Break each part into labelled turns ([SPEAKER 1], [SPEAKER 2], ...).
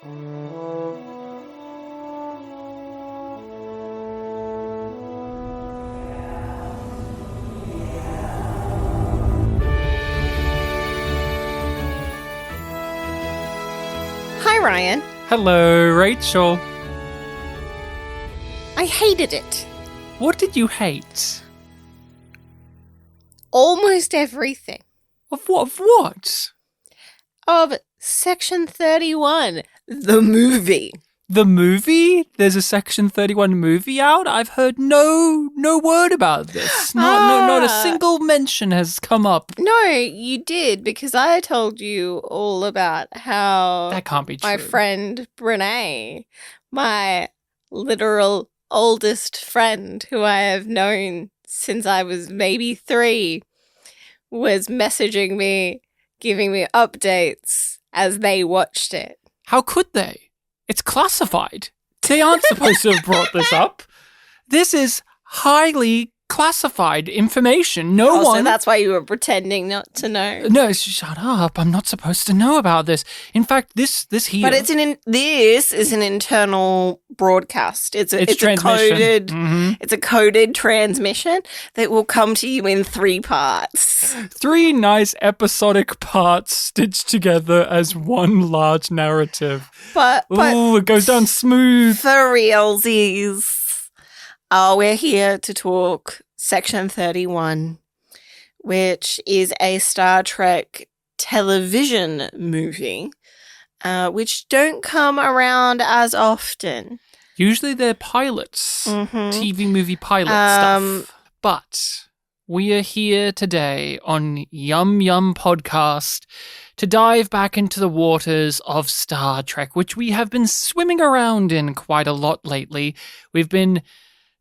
[SPEAKER 1] Hi, Ryan.
[SPEAKER 2] Hello, Rachel.
[SPEAKER 1] I hated it.
[SPEAKER 2] What did you hate?
[SPEAKER 1] Almost everything.
[SPEAKER 2] Of what? Of what?
[SPEAKER 1] Of Section 31, the movie.
[SPEAKER 2] The movie? There's a Section 31 movie out? I've heard no word about this. Not a single mention has come up.
[SPEAKER 1] No, you did, because I told you all about how
[SPEAKER 2] That can't be true.
[SPEAKER 1] my friend Brene, my literal oldest friend who I have known since I was maybe 3, was messaging me, giving me updates as they watched it.
[SPEAKER 2] How could they? It's classified. They aren't supposed to have brought this up. This is highly classified information.
[SPEAKER 1] So that's why you were pretending not to know.
[SPEAKER 2] No, shut up. I'm not supposed to know about this. In fact, this here.
[SPEAKER 1] But this is an internal broadcast. It's a coded it's a coded transmission that will come to you in 3 parts.
[SPEAKER 2] 3 nice episodic parts stitched together as one large narrative.
[SPEAKER 1] But
[SPEAKER 2] ooh, it goes down smooth.
[SPEAKER 1] For realsies. We're here to talk Section 31, which is a Star Trek television movie, which don't come around as often.
[SPEAKER 2] Usually they're pilots, TV movie pilot stuff. But we are here today on YumYumPodcast to dive back into the waters of Star Trek, which we have been swimming around in quite a lot lately. We've been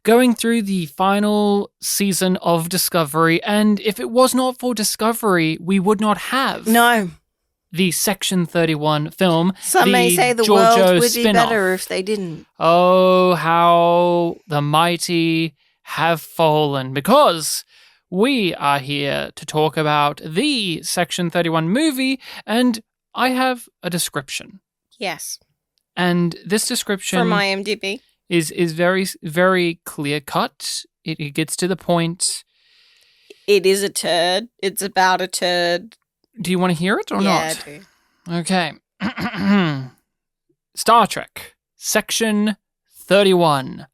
[SPEAKER 2] going through the final season of Discovery, and if it was not for Discovery, we would not have the Section 31 film.
[SPEAKER 1] Some may say the world would be better if they didn't.
[SPEAKER 2] Oh, how the mighty have fallen, because we are here to talk about the Section 31 movie, and I have a description.
[SPEAKER 1] Yes.
[SPEAKER 2] And this description
[SPEAKER 1] from IMDb
[SPEAKER 2] is very, very clear cut. It gets to the point.
[SPEAKER 1] It is a turd. It's about a turd.
[SPEAKER 2] Do you want to hear it or not?
[SPEAKER 1] Yeah, I do.
[SPEAKER 2] Okay. Star Trek, Section 31.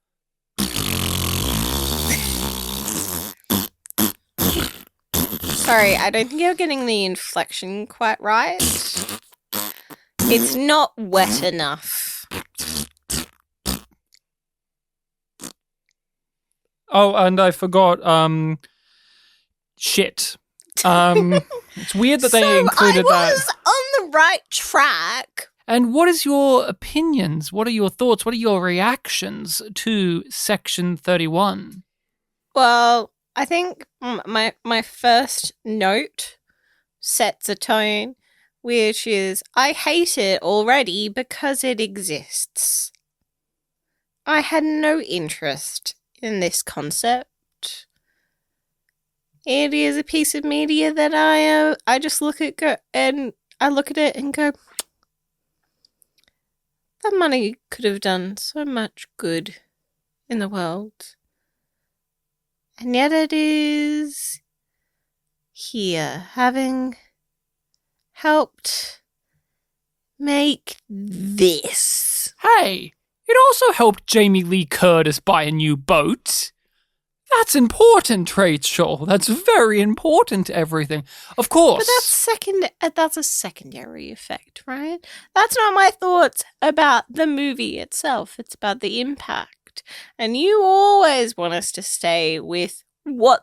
[SPEAKER 1] Sorry, I don't think you're getting the inflection quite right. It's not wet enough.
[SPEAKER 2] Oh, and I forgot, shit. It's weird that they included that.
[SPEAKER 1] I was on the right track.
[SPEAKER 2] And what is your opinions? What are your thoughts? What are your reactions to Section 31?
[SPEAKER 1] Well, I think my first note sets a tone, which is I hate it already because it exists. I had no interest in this concept. It is a piece of media that I just look at it and go, that money could have done so much good in the world. And yet it is here, having helped make this.
[SPEAKER 2] Hey, it also helped Jamie Lee Curtis buy a new boat. That's important, Rachel. That's very important to everything. Of course.
[SPEAKER 1] But that's a secondary effect, right? That's not my thoughts about the movie itself. It's about the impact. And you always want us to stay with what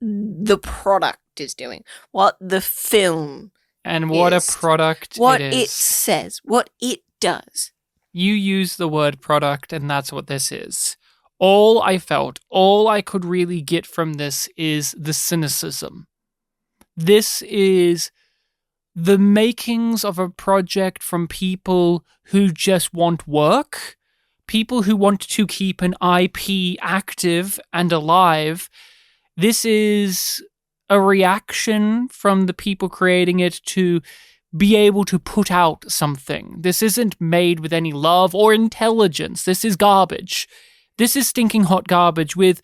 [SPEAKER 1] the product is doing, what the film
[SPEAKER 2] and what
[SPEAKER 1] is,
[SPEAKER 2] a product
[SPEAKER 1] what
[SPEAKER 2] it is.
[SPEAKER 1] It says, what it does.
[SPEAKER 2] You use the word product, and that's what this is. All I could really get from this is the cynicism. This is the makings of a project from people who just want work, people who want to keep an IP active and alive. This is a reaction from the people creating it to be able to put out something. This isn't made with any love or intelligence. This is garbage. This is stinking hot garbage with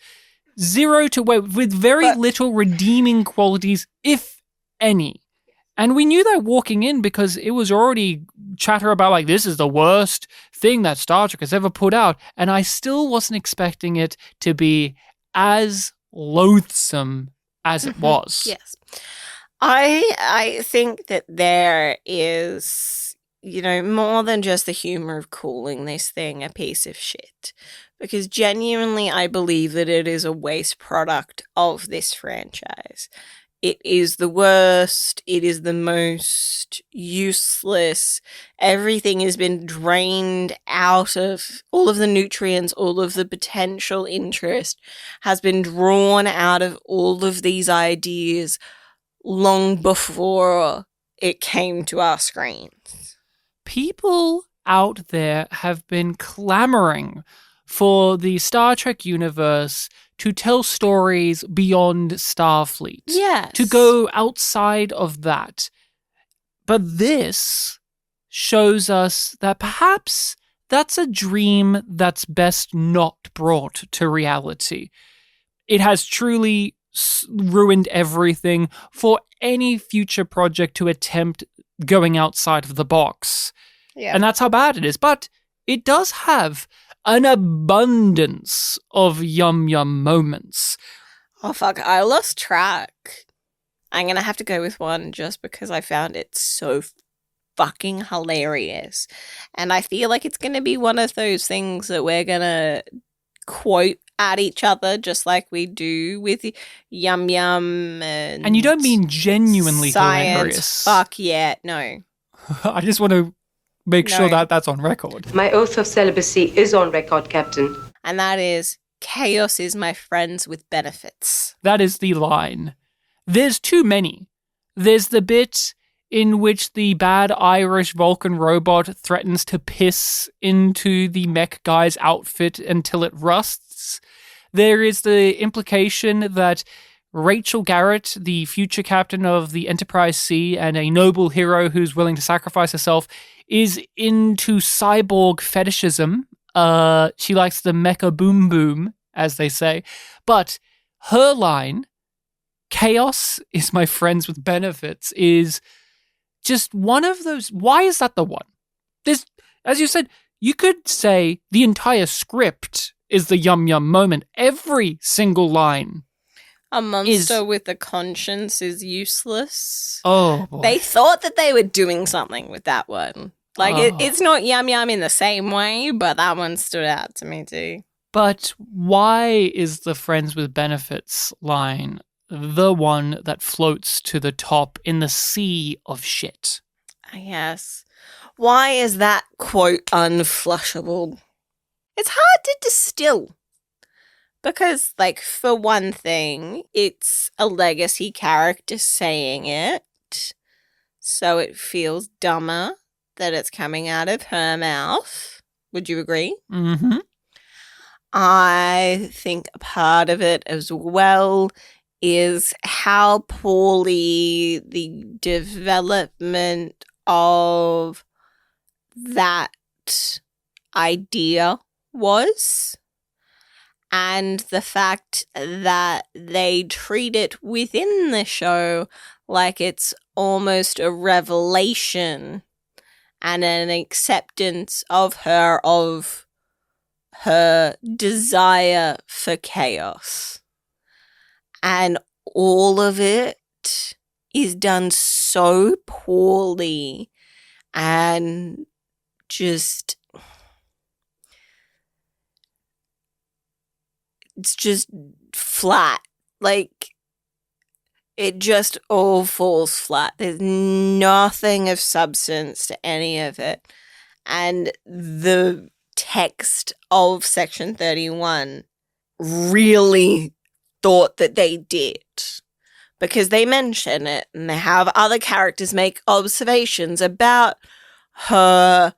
[SPEAKER 2] very little redeeming qualities, if any. And we knew that walking in because it was already chatter about like, this is the worst thing that Star Trek has ever put out. And I still wasn't expecting it to be as loathsome as it was.
[SPEAKER 1] Yes. I think that there is, more than just the humor of calling this thing a piece of shit. Because genuinely, I believe that it is a waste product of this franchise. It is the worst. It is the most useless. Everything has been drained out of all of the nutrients, all of the potential interest has been drawn out of all of these ideas long before it came to our screens.
[SPEAKER 2] People out there have been clamoring for the Star Trek universe to tell stories beyond Starfleet.
[SPEAKER 1] Yes.
[SPEAKER 2] To go outside of that. But this shows us that perhaps that's a dream that's best not brought to reality. It has truly ruined everything for any future project to attempt going outside of the box.
[SPEAKER 1] Yeah.
[SPEAKER 2] And that's how bad it is. But it does have an abundance of yum yum moments.
[SPEAKER 1] Oh, fuck. I lost track. I'm going to have to go with one just because I found it so fucking hilarious. And I feel like it's going to be one of those things that we're going to quote at each other just like we do with Yum Yum and
[SPEAKER 2] you don't mean genuinely
[SPEAKER 1] science.
[SPEAKER 2] Hilarious.
[SPEAKER 1] Fuck yeah, no.
[SPEAKER 2] I just want to make sure that that's on record.
[SPEAKER 3] My oath of celibacy is on record, Captain.
[SPEAKER 1] And that is, chaos is my friends with benefits.
[SPEAKER 2] That is the line. There's too many. There's the bit in which the bad Irish Vulcan robot threatens to piss into the mech guy's outfit until it rusts. There is the implication that Rachel Garrett, the future captain of the Enterprise C and a noble hero who's willing to sacrifice herself, is into cyborg fetishism. She likes the mecha boom boom, as they say. But her line, chaos is my friends with benefits, is just one of those. Why is that the one? There's, as you said, you could say the entire script is the yum yum moment. Every single line.
[SPEAKER 1] A monster with a conscience is useless.
[SPEAKER 2] Oh, boy.
[SPEAKER 1] They thought that they were doing something with that one. Like, it's not yum yum in the same way, but that one stood out to me too.
[SPEAKER 2] But why is the friends with benefits line the one that floats to the top in the sea of shit?
[SPEAKER 1] Yes. Why is that quote unflushable? It's hard to distill. Because, like, for one thing, it's a legacy character saying it, so it feels dumber that it's coming out of her mouth. Would you agree?
[SPEAKER 2] Mm-hmm.
[SPEAKER 1] I think a part of it as well is how poorly the development of that idea was. And the fact that they treat it within the show like it's almost a revelation and an acceptance of her desire for chaos. And all of it is done so poorly and just... it's just flat. Like, it just all falls flat. There's nothing of substance to any of it. And the text of Section 31 really thought that they did. Because they mention it and they have other characters make observations about her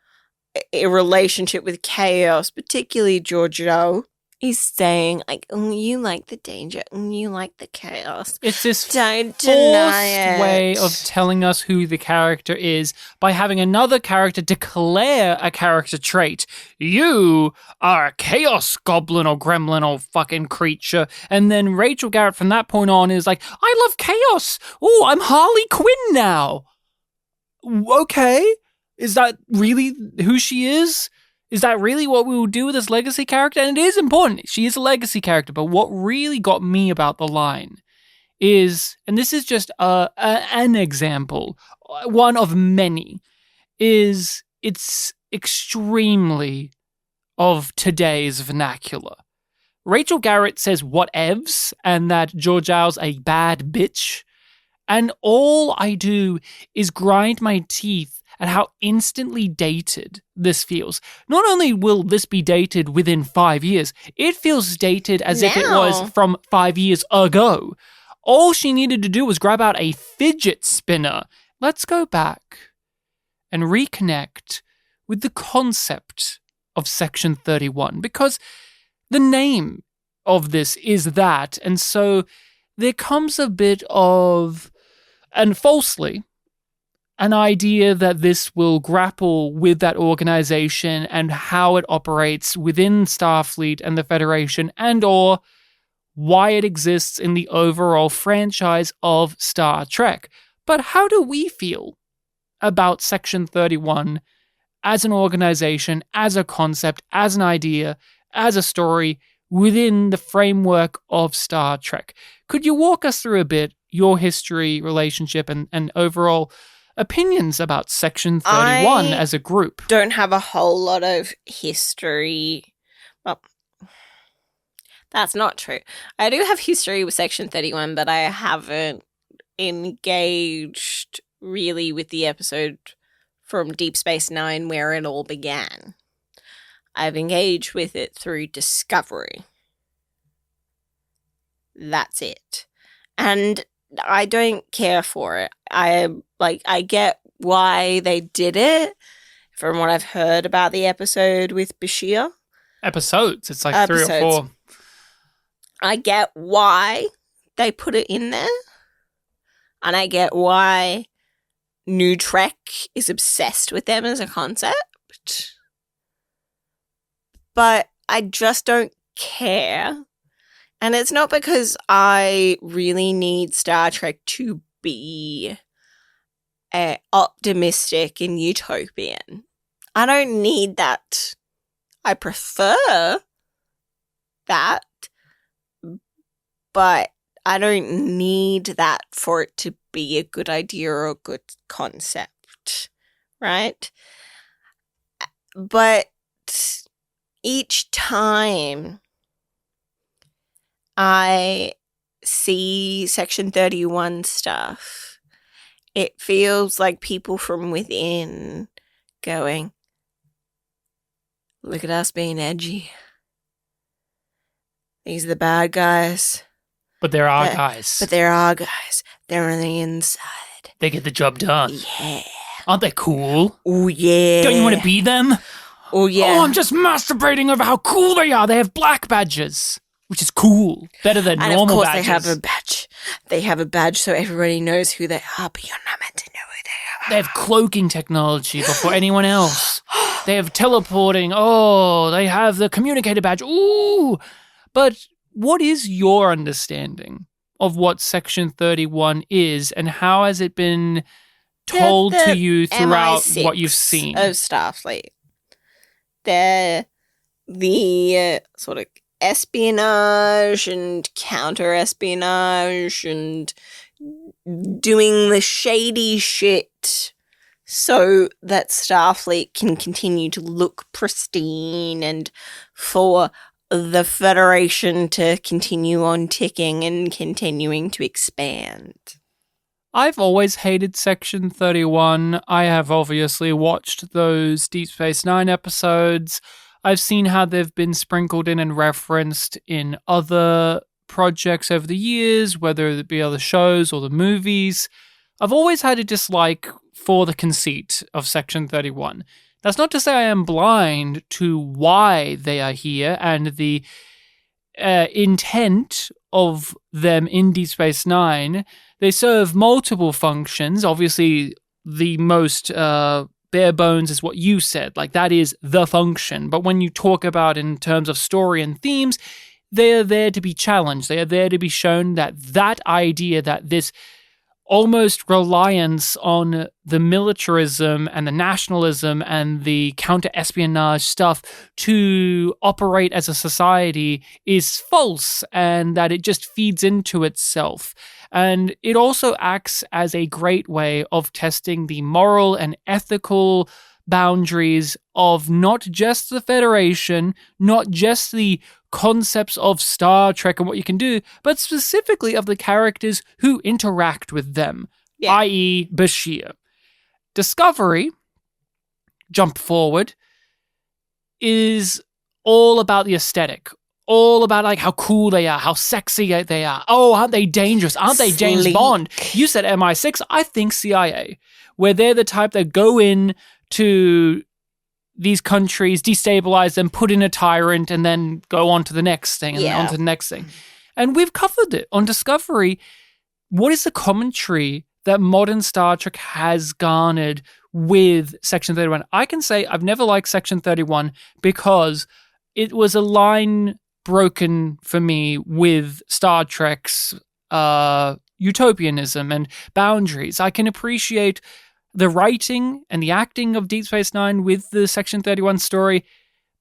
[SPEAKER 1] relationship with chaos, particularly Giorgio. He's saying, like, you like the danger, you like the chaos.
[SPEAKER 2] It's this
[SPEAKER 1] Don't
[SPEAKER 2] forced
[SPEAKER 1] deny it.
[SPEAKER 2] way of telling us who the character is by having another character declare a character trait. You are a chaos goblin or gremlin or fucking creature. And then Rachel Garrett from that point on is like, I love chaos. Oh, I'm Harley Quinn now. Okay. Is that really who she is? Is that really what we will do with this legacy character? And it is important. She is a legacy character. But what really got me about the line is, and this is just an example, one of many, is it's extremely of today's vernacular. Rachel Garrett says whatevs and that Georgiou's a bad bitch. And all I do is grind my teeth at how instantly dated this feels. Not only will this be dated within 5 years, it feels dated as if it was from 5 years ago. All she needed to do was grab out a fidget spinner. Let's go back and reconnect with the concept of Section 31, because the name of this is that, and so there comes a bit of, and falsely, an idea that this will grapple with that organization and how it operates within Starfleet and the Federation, and or why it exists in the overall franchise of Star Trek. But how do we feel about Section 31 as an organization, as a concept, as an idea, as a story within the framework of Star Trek? Could you walk us through a bit your history, relationship, and overall opinions about Section 31 as a group?
[SPEAKER 1] Don't have a whole lot of history. Well, that's not true. I do have history with Section 31, but I haven't engaged really with the episode from Deep Space Nine where it all began. I've engaged with it through Discovery. That's it. And I don't care for it. I get why they did it from what I've heard about the episode with Bashir.
[SPEAKER 2] Episodes. It's like 3 or 4.
[SPEAKER 1] I get why they put it in there. And I get why New Trek is obsessed with them as a concept. But I just don't care. And it's not because I really need Star Trek to be optimistic and utopian. I don't need that. I prefer that, but I don't need that for it to be a good idea or a good concept, right? But each time I see Section 31 stuff, it feels like people from within going, look at us being edgy. These are the bad guys.
[SPEAKER 2] But there are guys.
[SPEAKER 1] But there are guys. They're on the inside.
[SPEAKER 2] They get the job done.
[SPEAKER 1] Yeah.
[SPEAKER 2] Aren't they cool?
[SPEAKER 1] Oh, yeah.
[SPEAKER 2] Don't you want to be them?
[SPEAKER 1] Oh, yeah.
[SPEAKER 2] Oh, I'm just masturbating over how cool they are. They have black badges, which is cool. Better than normal badges. And of course
[SPEAKER 1] they have a badge. They have a badge so everybody knows who they are, but you're not meant to know who they are.
[SPEAKER 2] They have cloaking technology before anyone else. They have teleporting. Oh, they have the communicator badge. Ooh. But what is your understanding of what Section 31 is, and how has it been told to you throughout what you've seen
[SPEAKER 1] of Starfleet? They're the sort of espionage and counter-espionage and doing the shady shit so that Starfleet can continue to look pristine and for the Federation to continue on ticking and continuing to expand.
[SPEAKER 2] I've always hated Section 31. I have obviously watched those Deep Space Nine episodes. I've seen how they've been sprinkled in and referenced in other projects over the years, whether it be other shows or the movies. I've always had a dislike for the conceit of Section 31. That's not to say I am blind to why they are here and the intent of them in Deep Space Nine, they serve multiple functions. Obviously, the most bare bones is what you said. Like, that is the function. But when you talk about in terms of story and themes, they are there to be challenged. They are there to be shown that idea, that this almost reliance on the militarism and the nationalism and the counter-espionage stuff to operate as a society is false, and that it just feeds into itself. And it also acts as a great way of testing the moral and ethical boundaries of not just the Federation, not just the concepts of Star Trek and what you can do, but specifically of the characters who interact with them, i.e. Bashir. Discovery, jump forward, is all about the aesthetic, all about like how cool they are, how sexy they are. Oh, aren't they dangerous? Aren't they James Bond? You said MI6, I think CIA, where they're the type that go in to these countries, destabilize them, put in a tyrant, and then go on to the next thing, and on to the next thing. And we've covered it on Discovery. What is the commentary that modern Star Trek has garnered with Section 31? I can say I've never liked Section 31 because it was a line broken for me with Star Trek's utopianism and boundaries. I can appreciate the writing and the acting of Deep Space Nine with the Section 31 story,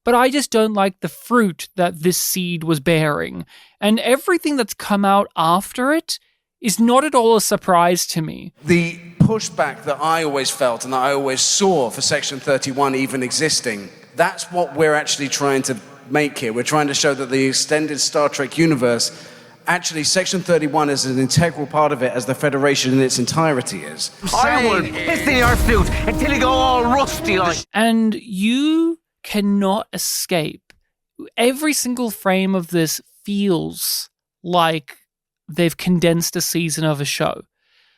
[SPEAKER 2] but I just don't like the fruit that this seed was bearing. And everything that's come out after it is not at all a surprise to me.
[SPEAKER 4] The pushback that I always felt and that I always saw for Section 31 even existing, that's what we're actually trying to make here. We're trying to show that the extended Star Trek universe, actually, Section 31 is an integral part of it, as the Federation in its entirety is.
[SPEAKER 5] I will piss in your suit until you go all rusty like.
[SPEAKER 2] And you cannot escape. Every single frame of this feels like they've condensed a season of a show.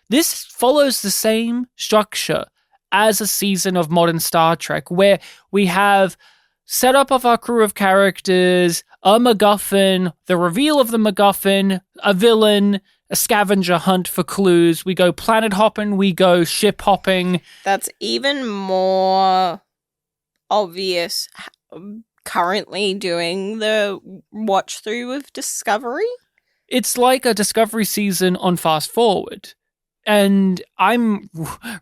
[SPEAKER 2] This follows the same structure as a season of modern Star Trek, where we have setup of our crew of characters, a MacGuffin, the reveal of the MacGuffin, a villain, a scavenger hunt for clues. We go planet hopping, we go ship hopping.
[SPEAKER 1] That's even more obvious currently doing the watch through of Discovery.
[SPEAKER 2] It's like a Discovery season on Fast Forward. And I'm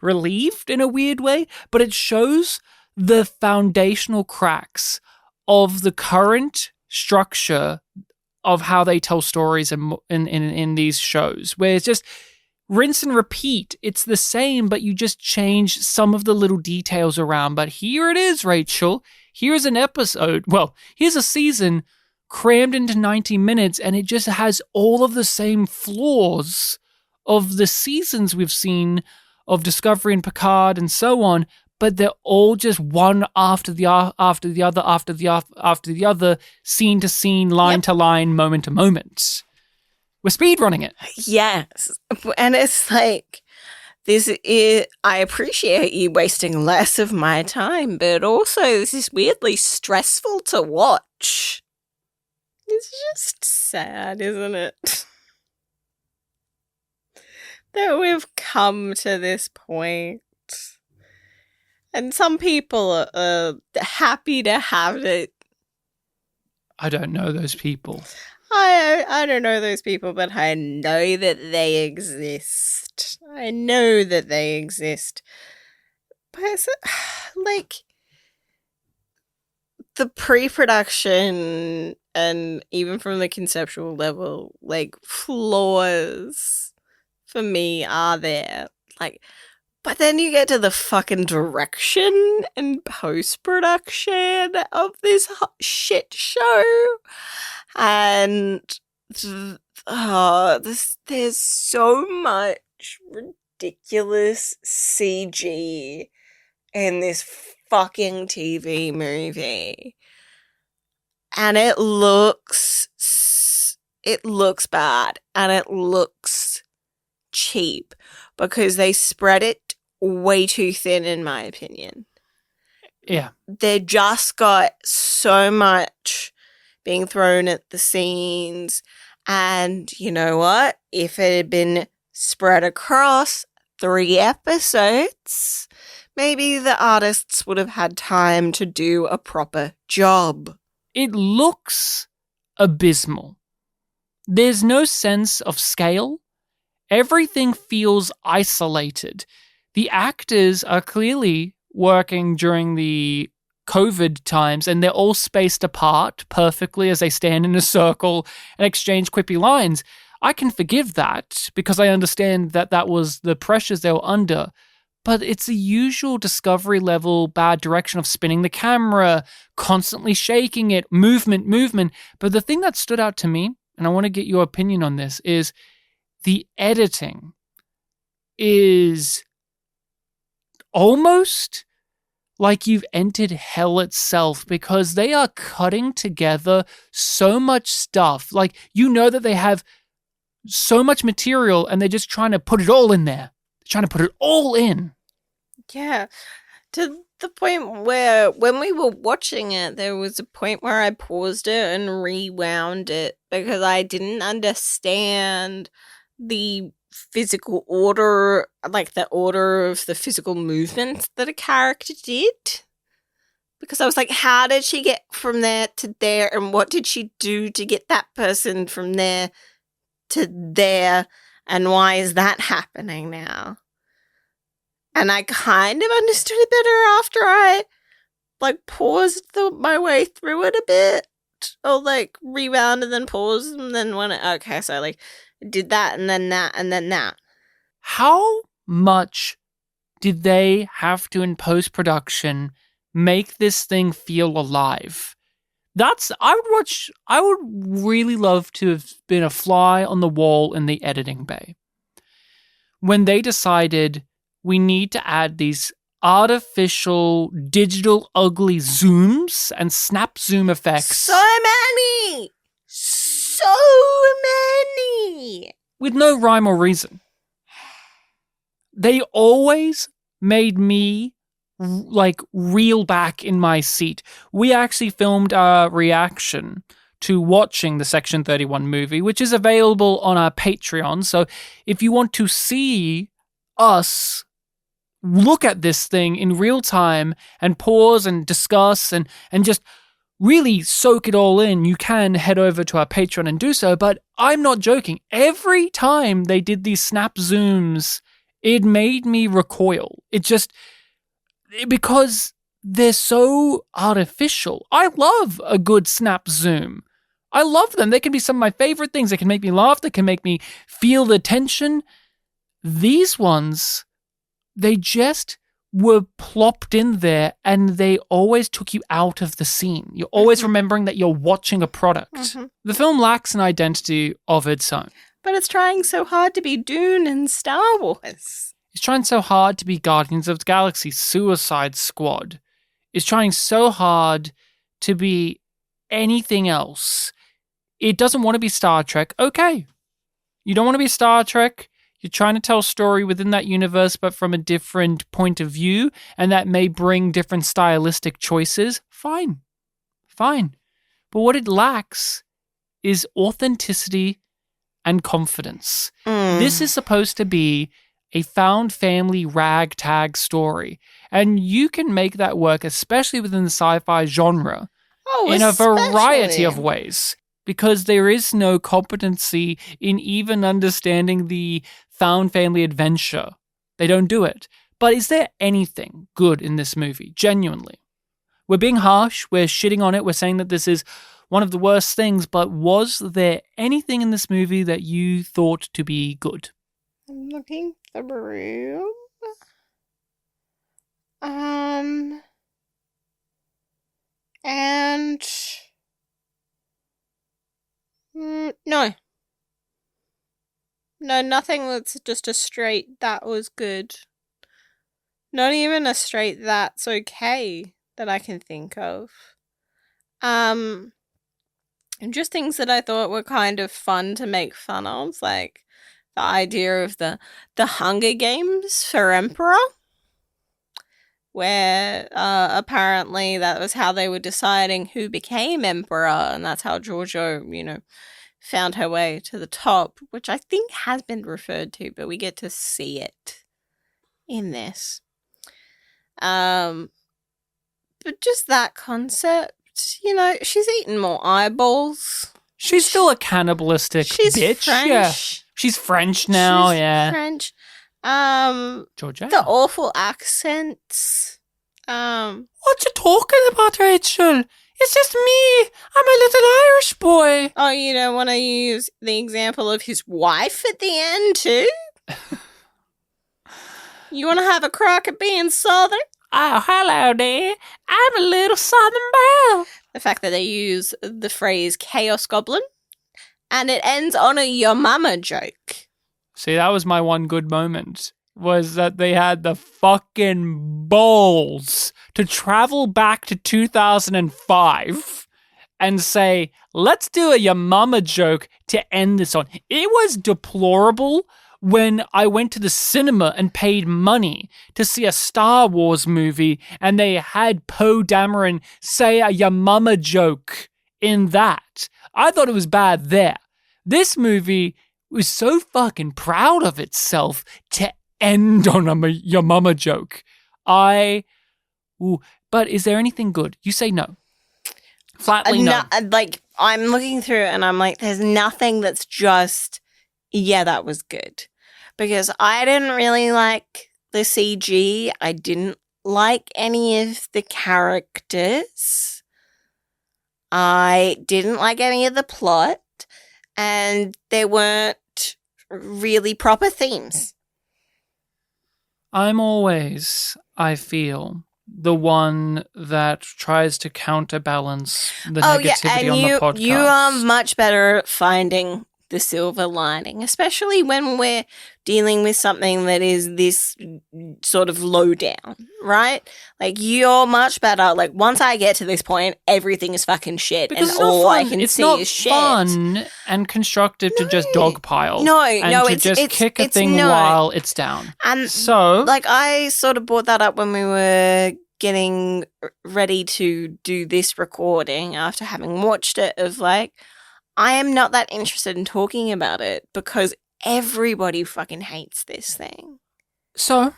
[SPEAKER 2] relieved in a weird way, but it shows the foundational cracks of the current structure of how they tell stories in these shows, where it's just rinse and repeat. It's the same, but you just change some of the little details around. But here it is, Rachel. Here's an episode. Well, here's a season crammed into 90 minutes, and it just has all of the same flaws of the seasons we've seen of Discovery and Picard and so on, but they're all just one after the other, scene to scene, line to line, moment to moment. We're speedrunning it.
[SPEAKER 1] Yes. And it's like, I appreciate you wasting less of my time, but also this is weirdly stressful to watch. It's just sad, isn't it? That we've come to this point. And some people are happy to have it.
[SPEAKER 2] I don't know those people.
[SPEAKER 1] I don't know those people, but I know that they exist. I know that they exist. But it's like the pre-production and even from the conceptual level, like flaws for me are there. Like, but then you get to the fucking direction and post-production of this shit show. And there's so much ridiculous CG in this fucking TV movie. And it looks bad. And it looks cheap. Because they spread it way too thin, in my opinion.
[SPEAKER 2] Yeah.
[SPEAKER 1] They just got so much being thrown at the scenes. And you know what? If it had been spread across 3 episodes, maybe the artists would have had time to do a proper job.
[SPEAKER 2] It looks abysmal. There's no sense of scale. Everything feels isolated. The actors are clearly working during the COVID times, and they're all spaced apart perfectly as they stand in a circle and exchange quippy lines. I can forgive that because I understand that that was the pressures they were under. But it's the usual Discovery level bad direction of spinning the camera, constantly shaking it, movement. But the thing that stood out to me, and I want to get your opinion on this, is the editing is almost like you've entered hell itself, because they are cutting together so much stuff. Like, you know that they have so much material and they're just trying to put it all in there. They're trying to put it all in.
[SPEAKER 1] Yeah. To the point where when we were watching it, there was a point where I paused it and rewound it because I didn't understand the physical order, like the order of the physical movements that a character did. Because I was like, how did she get from there to there, and what did she do to get that person from there to there, and why is that happening now? And I kind of understood it better after I paused my way through it a bit, or rewound and then paused and then went, okay, so did that and then that and then that.
[SPEAKER 2] How much did they have to, in post-production, make this thing feel alive? I would really love to have been a fly on the wall in the editing bay when they decided we need to add these artificial, digital, ugly zooms and snap zoom effects.
[SPEAKER 1] So many!
[SPEAKER 2] With no rhyme or reason. They always made me reel back in my seat. We actually filmed our reaction to watching the Section 31 movie, which is available on our Patreon. So if you want to see us look at this thing in real time and pause and discuss and just really soak it all in, you can head over to our Patreon and do so. But I'm not joking. Every time they did these snap zooms, it made me recoil. Because they're so artificial. I love a good snap zoom. I love them. They can be some of my favorite things. They can make me laugh. They can make me feel the tension. These ones, they just were plopped in there, and they always took you out of the scene. You're always remembering that you're watching a product. Mm-hmm. The film lacks an identity of its own.
[SPEAKER 1] But it's trying so hard to be Dune and Star Wars.
[SPEAKER 2] It's trying so hard to be Guardians of the Galaxy, Suicide Squad. It's trying so hard to be anything else. It doesn't want to be Star Trek. Okay. You don't want to be Star Trek. You're trying to tell a story within that universe, but from a different point of view, and that may bring different stylistic choices. Fine. But what it lacks is authenticity and confidence. This is supposed to be a found family ragtag story, and you can make that work, especially within the sci-fi genre, in a variety of ways, because there is no competency in even understanding the found family adventure. They don't do it. But is there anything good in this movie? Genuinely. We're being harsh. We're shitting on it. We're saying that this is one of the worst things. But was there anything in this movie that you thought to be good?
[SPEAKER 1] I'm looking through. And no. No, nothing that's just a straight that was good. Not even a straight that's okay that I can think of. And just things that I thought were kind of fun to make fun of, like the idea of the Hunger Games for Emperor, where apparently that was how they were deciding who became emperor, and that's how Giorgio, found her way to the top, which I think has been referred to, but we get to see it in this. But just that concept, she's eaten more eyeballs.
[SPEAKER 2] She's still a cannibalistic bitch.
[SPEAKER 1] French.
[SPEAKER 2] Yeah. She's French now,
[SPEAKER 1] She's French.
[SPEAKER 2] Georgia.
[SPEAKER 1] The awful accents.
[SPEAKER 2] What you talking about, Rachel? It's just me. I'm a little Irish boy.
[SPEAKER 1] Oh, you don't want to use the example of his wife at the end, too? You want to have a crack at being Southern?
[SPEAKER 2] Oh, hello there. I'm a little Southern belle.
[SPEAKER 1] The fact that they use the phrase chaos goblin, and it ends on a your mama joke.
[SPEAKER 2] See, that was my one good moment, was that they had the fucking balls to travel back to 2005 and say, let's do a your mama joke to end this on. It was deplorable when I went to the cinema and paid money to see a Star Wars movie and they had Poe Dameron say a your mama joke in that. I thought it was bad there. This movie was so fucking proud of itself to end on a your mama joke. But is there anything good? You say no. Flatly no.
[SPEAKER 1] I'm looking through it and I'm like, there's nothing that's just, yeah, that was good. Because I didn't really like the CG. I didn't like any of the characters. I didn't like any of the plot. And there weren't really proper themes.
[SPEAKER 2] I'm always, I feel, the one that tries to counterbalance the negativity on the podcast.
[SPEAKER 1] You are much better at finding the silver lining, especially when we're dealing with something that is this sort of low down, right? Like, you're much better. Like, once I get to this point, everything is fucking shit,
[SPEAKER 2] because
[SPEAKER 1] and all I can see is shit.
[SPEAKER 2] It's not fun and constructive to just dogpile.
[SPEAKER 1] It's
[SPEAKER 2] kick a thing while it's down.
[SPEAKER 1] And
[SPEAKER 2] so,
[SPEAKER 1] I sort of brought that up when we were getting ready to do this recording after having watched it, of like, I am not that interested in talking about it because everybody fucking hates this thing.
[SPEAKER 2] So,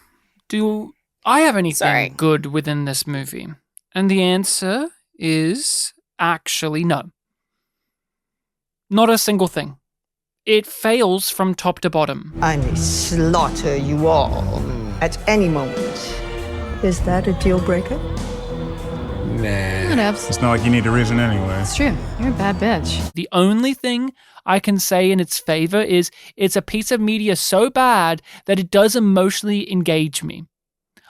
[SPEAKER 2] do I have anything good within this movie? And the answer is actually no. Not a single thing. It fails from top to bottom.
[SPEAKER 6] I may slaughter you all at any moment. Is that a deal breaker?
[SPEAKER 7] Nah.
[SPEAKER 8] It's not like you need a reason anyway.
[SPEAKER 7] It's true. You're a bad bitch.
[SPEAKER 2] The only thing I can say in its favor is it's a piece of media so bad that it does emotionally engage me.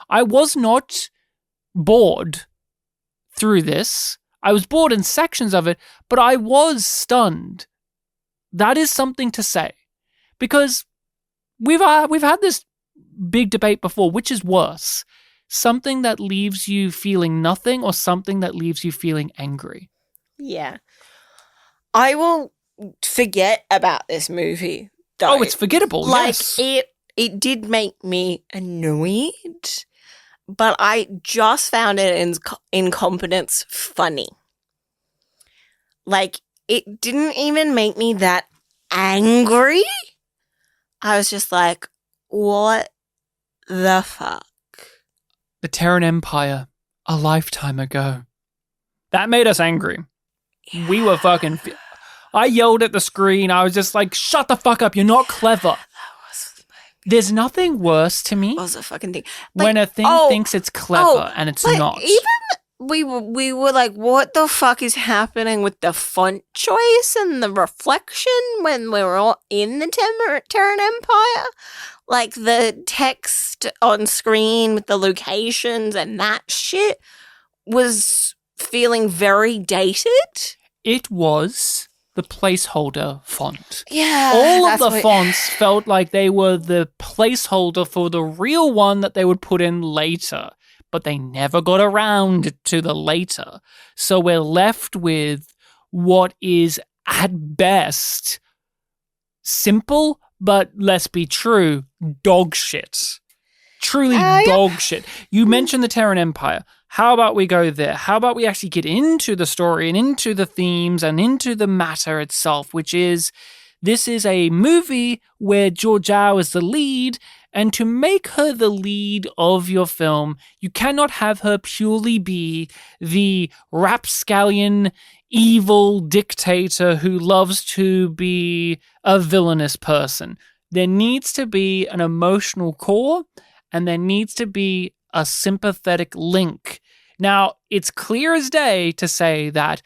[SPEAKER 2] I was not bored through this. I was bored in sections of it, but I was stunned. That is something to say. Because we've had this big debate before, which is worse? Something that leaves you feeling nothing or something that leaves you feeling angry?
[SPEAKER 1] Yeah. I will forget about this movie, though.
[SPEAKER 2] Oh, it's forgettable, yes.
[SPEAKER 1] It did make me annoyed, but I just found it incompetence funny. Like, it didn't even make me that angry. I was just like, what the fuck?
[SPEAKER 2] The Terran Empire, a lifetime ago. That made us angry. Yeah. We were fucking... I yelled at the screen. I was just like, shut the fuck up. You're not clever. There's nothing worse to me.
[SPEAKER 1] What was the fucking thing?
[SPEAKER 2] When a thing thinks it's clever and it's not.
[SPEAKER 1] Even we were like, what the fuck is happening with the font choice and the reflection when we were all in the Terran Empire? Like, the text on screen with the locations and that shit was feeling very dated.
[SPEAKER 2] It was the placeholder font.
[SPEAKER 1] Yeah.
[SPEAKER 2] All of the fonts felt like they were the placeholder for the real one that they would put in later, but they never got around to the later. So we're left with what is, at best, simple, but let's be true, dog shit. truly dog shit. You mentioned the Terran Empire. How about we go there? How about we actually get into the story and into the themes and into the matter itself, which is, this is a movie where Georgiou is the lead, and to make her the lead of your film, you cannot have her purely be the rapscallion, evil dictator who loves to be a villainous person. There needs to be an emotional core, and there needs to be a sympathetic link. Now, it's clear as day to say that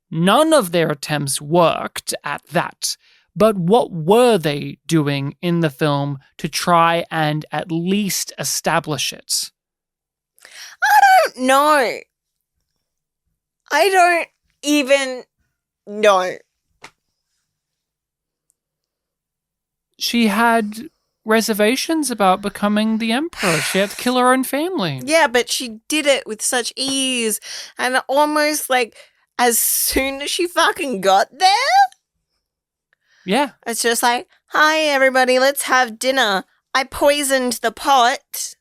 [SPEAKER 2] none of their attempts worked at that. But what were they doing in the film to try and at least establish it?
[SPEAKER 1] I don't know. I don't even know.
[SPEAKER 2] She had reservations about becoming the emperor. She had to kill her own family.
[SPEAKER 1] Yeah, but she did it with such ease. And almost like as soon as she fucking got there,
[SPEAKER 2] yeah,
[SPEAKER 1] it's just like, hi, everybody, let's have dinner. I poisoned the pot.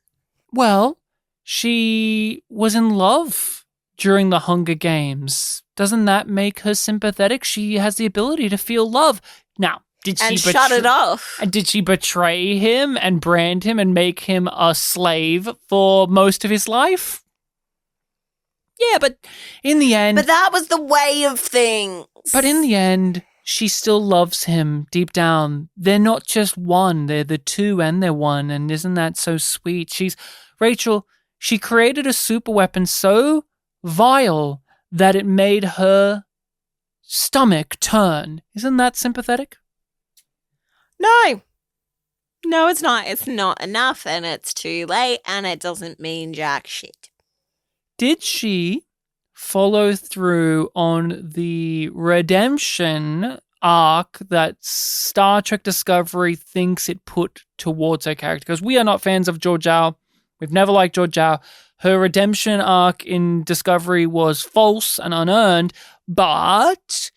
[SPEAKER 2] Well, she was in love during the Hunger Games. Doesn't that make her sympathetic? She has the ability to feel love. Now, did she
[SPEAKER 1] shut it off?
[SPEAKER 2] Did she betray him and brand him and make him a slave for most of his life? Yeah, but in the end...
[SPEAKER 1] But that was the way of things.
[SPEAKER 2] But in the end, she still loves him deep down. They're not just one, they're the two and they're one, and isn't that so sweet? Rachel, she created a super weapon so vile that it made her stomach turn. Isn't that sympathetic?
[SPEAKER 1] No. No, it's not. It's not enough, and it's too late, and it doesn't mean jack shit.
[SPEAKER 2] Did she follow through on the redemption arc that Star Trek Discovery thinks it put towards her character? Because we are not fans of Georgiou. We've never liked Georgiou. Her redemption arc in Discovery was false and unearned, but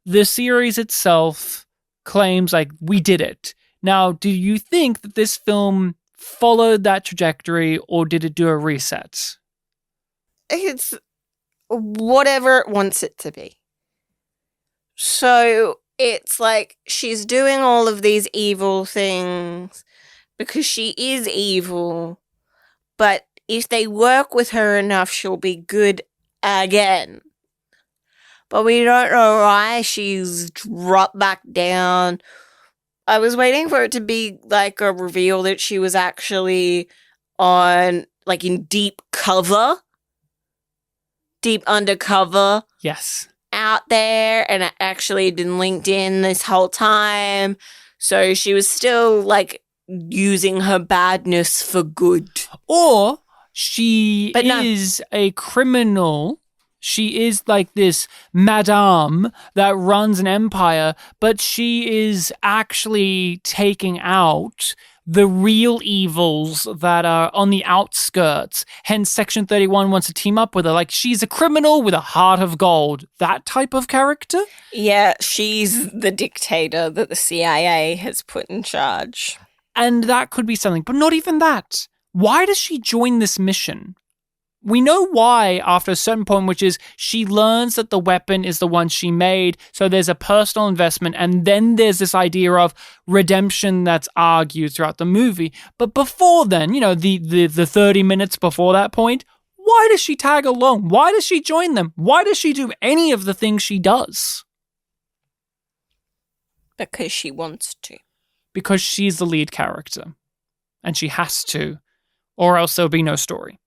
[SPEAKER 2] the series itself claims like we did it. Now, do you think that this film followed that trajectory, or did it do a reset?
[SPEAKER 1] It's whatever it wants it to be. So it's like she's doing all of these evil things because she is evil, but if they work with her enough, she'll be good again. But we don't know why she's dropped back down. I was waiting for it to be like a reveal that she was actually on, like, in deep undercover.
[SPEAKER 2] Yes.
[SPEAKER 1] Out there, and it actually had been linked in this whole time. So she was still, like, using her badness for good.
[SPEAKER 2] Or she is a criminal. She is like this madame that runs an empire, but she is actually taking out the real evils that are on the outskirts. Hence, Section 31 wants to team up with her. Like, she's a criminal with a heart of gold. That type of character?
[SPEAKER 1] Yeah, she's the dictator that the CIA has put in charge.
[SPEAKER 2] And that could be something, but not even that. Why does she join this mission? We know why after a certain point, which is she learns that the weapon is the one she made, so there's a personal investment, and then there's this idea of redemption that's argued throughout the movie. But before then, the 30 minutes before that point, why does she tag along? Why does she join them? Why does she do any of the things she does?
[SPEAKER 1] Because she wants to.
[SPEAKER 2] Because she's the lead character. And she has to, or else there'll be no story.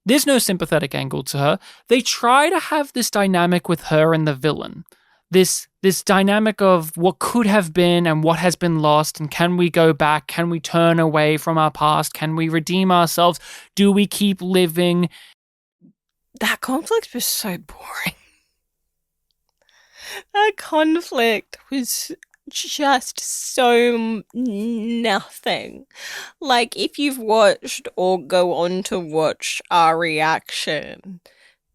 [SPEAKER 2] There's no sympathetic angle to her. They try to have this dynamic with her and the villain. This dynamic of what could have been and what has been lost, and can we go back? Can we turn away from our past? Can we redeem ourselves? Do we keep living?
[SPEAKER 1] That conflict was so boring. That conflict was just so nothing. Like, if you've watched or go on to watch our reaction,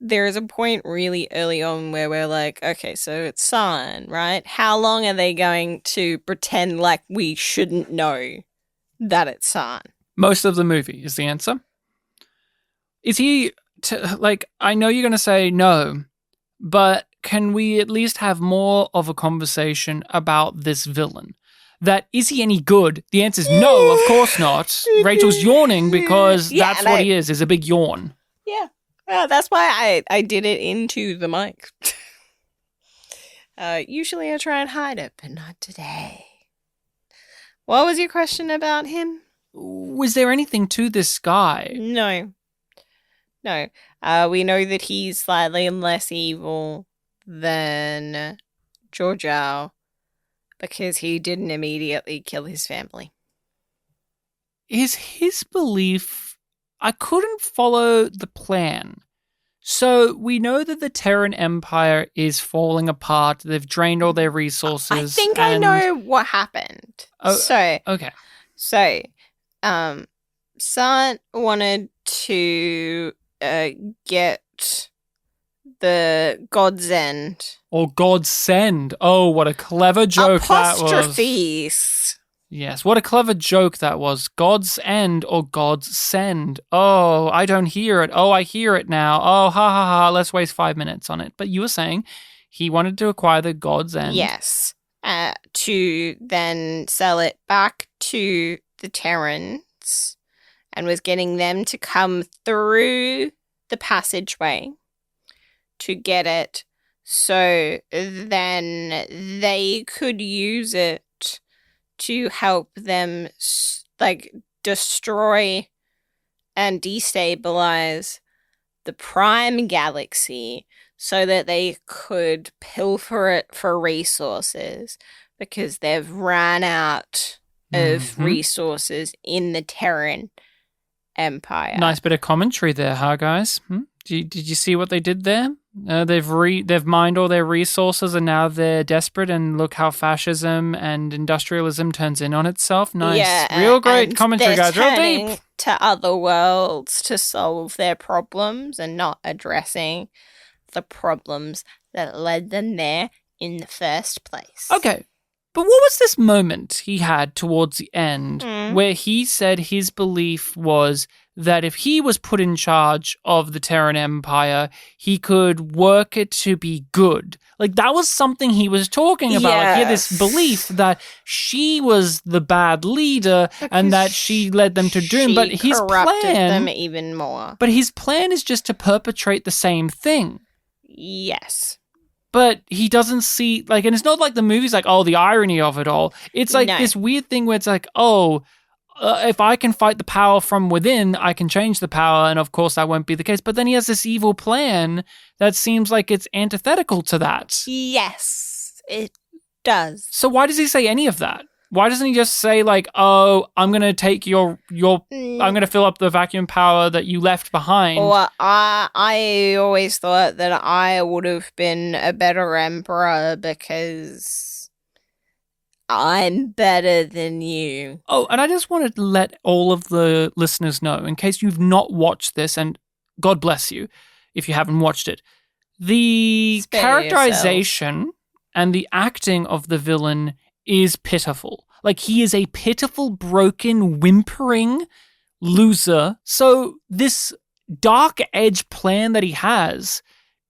[SPEAKER 1] there is a point really early on where we're like, okay, so it's San, right? How long are they going to pretend like we shouldn't know that it's San?
[SPEAKER 2] Most of the movie is the answer. Is he, I know you're going to say no, but can we at least have more of a conversation about this villain? That, is he any good? The answer is no, of course not. Rachel's yawning because that's what he is a big yawn.
[SPEAKER 1] Yeah. Well, that's why I did it into the mic. Usually I try and hide it, but not today. What was your question about him?
[SPEAKER 2] Was there anything to this guy?
[SPEAKER 1] No. We know that he's slightly less evil than Zhou because he didn't immediately kill his family.
[SPEAKER 2] Is his belief... I couldn't follow the plan. So we know that the Terran Empire is falling apart. They've drained all their resources.
[SPEAKER 1] I think I know what happened.
[SPEAKER 2] Okay.
[SPEAKER 1] So, Sant wanted to get the God's End.
[SPEAKER 2] Or God's Send. Oh, what a clever joke that was.
[SPEAKER 1] Apostrophes.
[SPEAKER 2] Yes, what a clever joke that was. God's End or God's Send. Oh, I don't hear it. Oh, I hear it now. Oh, ha ha ha. Let's waste 5 minutes on it. But you were saying he wanted to acquire the God's End.
[SPEAKER 1] Yes. To then sell it back to the Terrans and was getting them to come through the passageway to get it so then they could use it to help them destroy and destabilize the Prime Galaxy so that they could pilfer it for resources because they've ran out of resources in the Terran Empire.
[SPEAKER 2] Nice bit of commentary there, huh, guys? Did you see what they did there? They've mined all their resources and now they're desperate, and look how fascism and industrialism turns in on itself. Nice.
[SPEAKER 1] Yeah,
[SPEAKER 2] real great commentary, guys. Real deep.
[SPEAKER 1] To other worlds to solve their problems and not addressing the problems that led them there in the first place.
[SPEAKER 2] Okay. But what was this moment he had towards the end where he said his belief was that if he was put in charge of the Terran Empire, he could work it to be good? Like, that was something he was talking about. Yes. Like, he had this belief that she was the bad leader and that she led them to doom. But his
[SPEAKER 1] corrupted
[SPEAKER 2] plan,
[SPEAKER 1] them even more.
[SPEAKER 2] But his plan is just to perpetrate the same thing.
[SPEAKER 1] Yes.
[SPEAKER 2] But he doesn't see, and it's not like the movie's like, oh, the irony of it all. It's like this weird thing where it's like, if I can fight the power from within, I can change the power. And of course, that won't be the case. But then he has this evil plan that seems like it's antithetical to that.
[SPEAKER 1] Yes, it does.
[SPEAKER 2] So why does he say any of that? Why doesn't he just say I'm going to take I'm going to fill up the vacuum power that you left behind?
[SPEAKER 1] Well, I always thought that I would have been a better emperor because I'm better than you.
[SPEAKER 2] Oh, and I just wanted to let all of the listeners know, in case you've not watched this, and God bless you if you haven't watched it, the characterization and the acting of the villain is pitiful. Like, he is a pitiful, broken, whimpering loser. So this dark edge plan that he has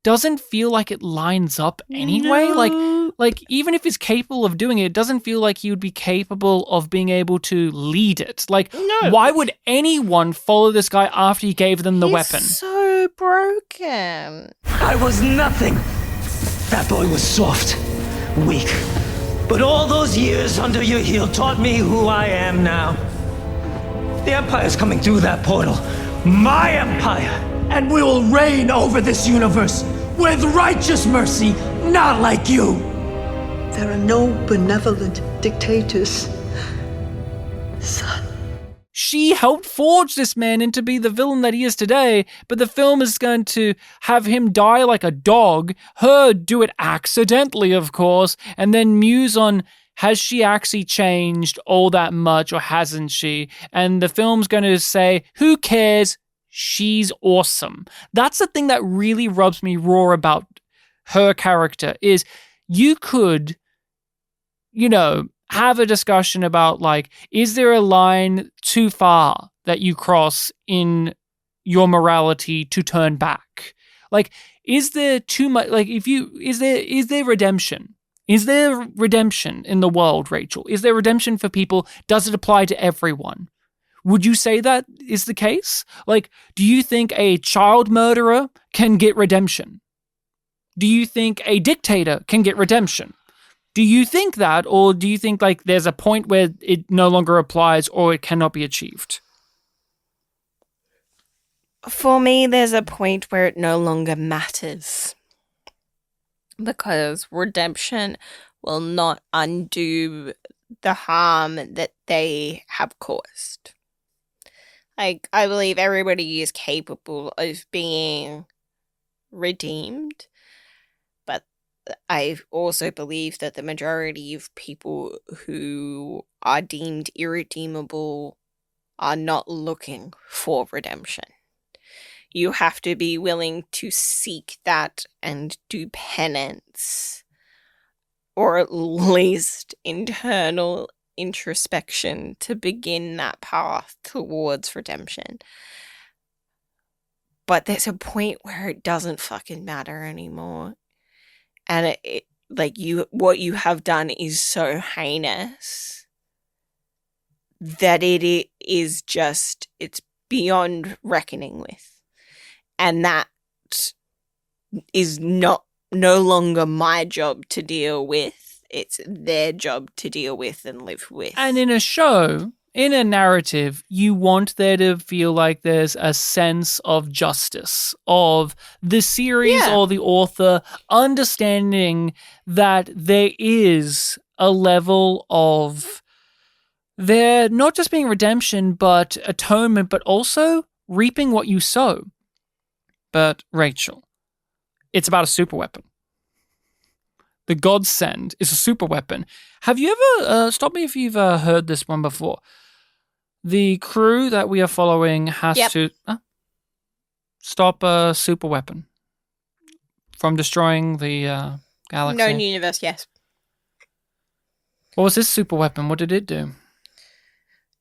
[SPEAKER 2] doesn't feel like it lines up anyway. No. Like even if he's capable of doing it, it doesn't feel like he would be capable of being able to lead it. Why would anyone follow this guy after he gave them the weapon?
[SPEAKER 1] He's so broken.
[SPEAKER 5] I was nothing. That boy was soft, weak. But all those years under your heel taught me who I am now. The Empire's coming through that portal. My Empire! And we will reign over this universe with righteous mercy, not like you!
[SPEAKER 6] There are no benevolent dictators, son.
[SPEAKER 2] She helped forge this man into be the villain that he is today, but the film is going to have him die like a dog, her do it accidentally, of course, and then muse on, has she actually changed all that much or hasn't she? And the film's going to say, who cares? She's awesome. That's the thing that really rubs me raw about her character, is you could, have a discussion about, like, is there a line too far that you cross in your morality to turn back? Like, is there too much, like, is there redemption? Is there redemption in the world, Rachel? Is there redemption for people? Does it apply to everyone? Would you say that is the case? Like, do you think a child murderer can get redemption? Do you think a dictator can get redemption? Do you think that, or do you think, like, there's a point where it no longer applies or it cannot be achieved?
[SPEAKER 1] For me, there's a point where it no longer matters. Because redemption will not undo the harm that they have caused. Like, I believe everybody is capable of being redeemed, but I also believe that the majority of people who are deemed irredeemable are not looking for redemption. You have to be willing to seek that and do penance, or at least internal introspection to begin that path towards redemption. But there's a point where it doesn't fucking matter anymore. And it like, what you have done is so heinous that it is just, it's beyond reckoning with. And that is no longer my job to deal with. It's their job to deal with and live with.
[SPEAKER 2] And in a show, in a narrative, you want there to feel like there's a sense of justice, of the series or the author understanding that there is a level of there not just being redemption, but atonement, but also reaping what you sow. But Rachel, it's about a super weapon. The Godsend is a super weapon. Have you ever, stop me if you've heard this one before. The crew that we are following has to stop a super weapon from destroying the galaxy.
[SPEAKER 1] Known universe, yes.
[SPEAKER 2] What was this super weapon? What did it do?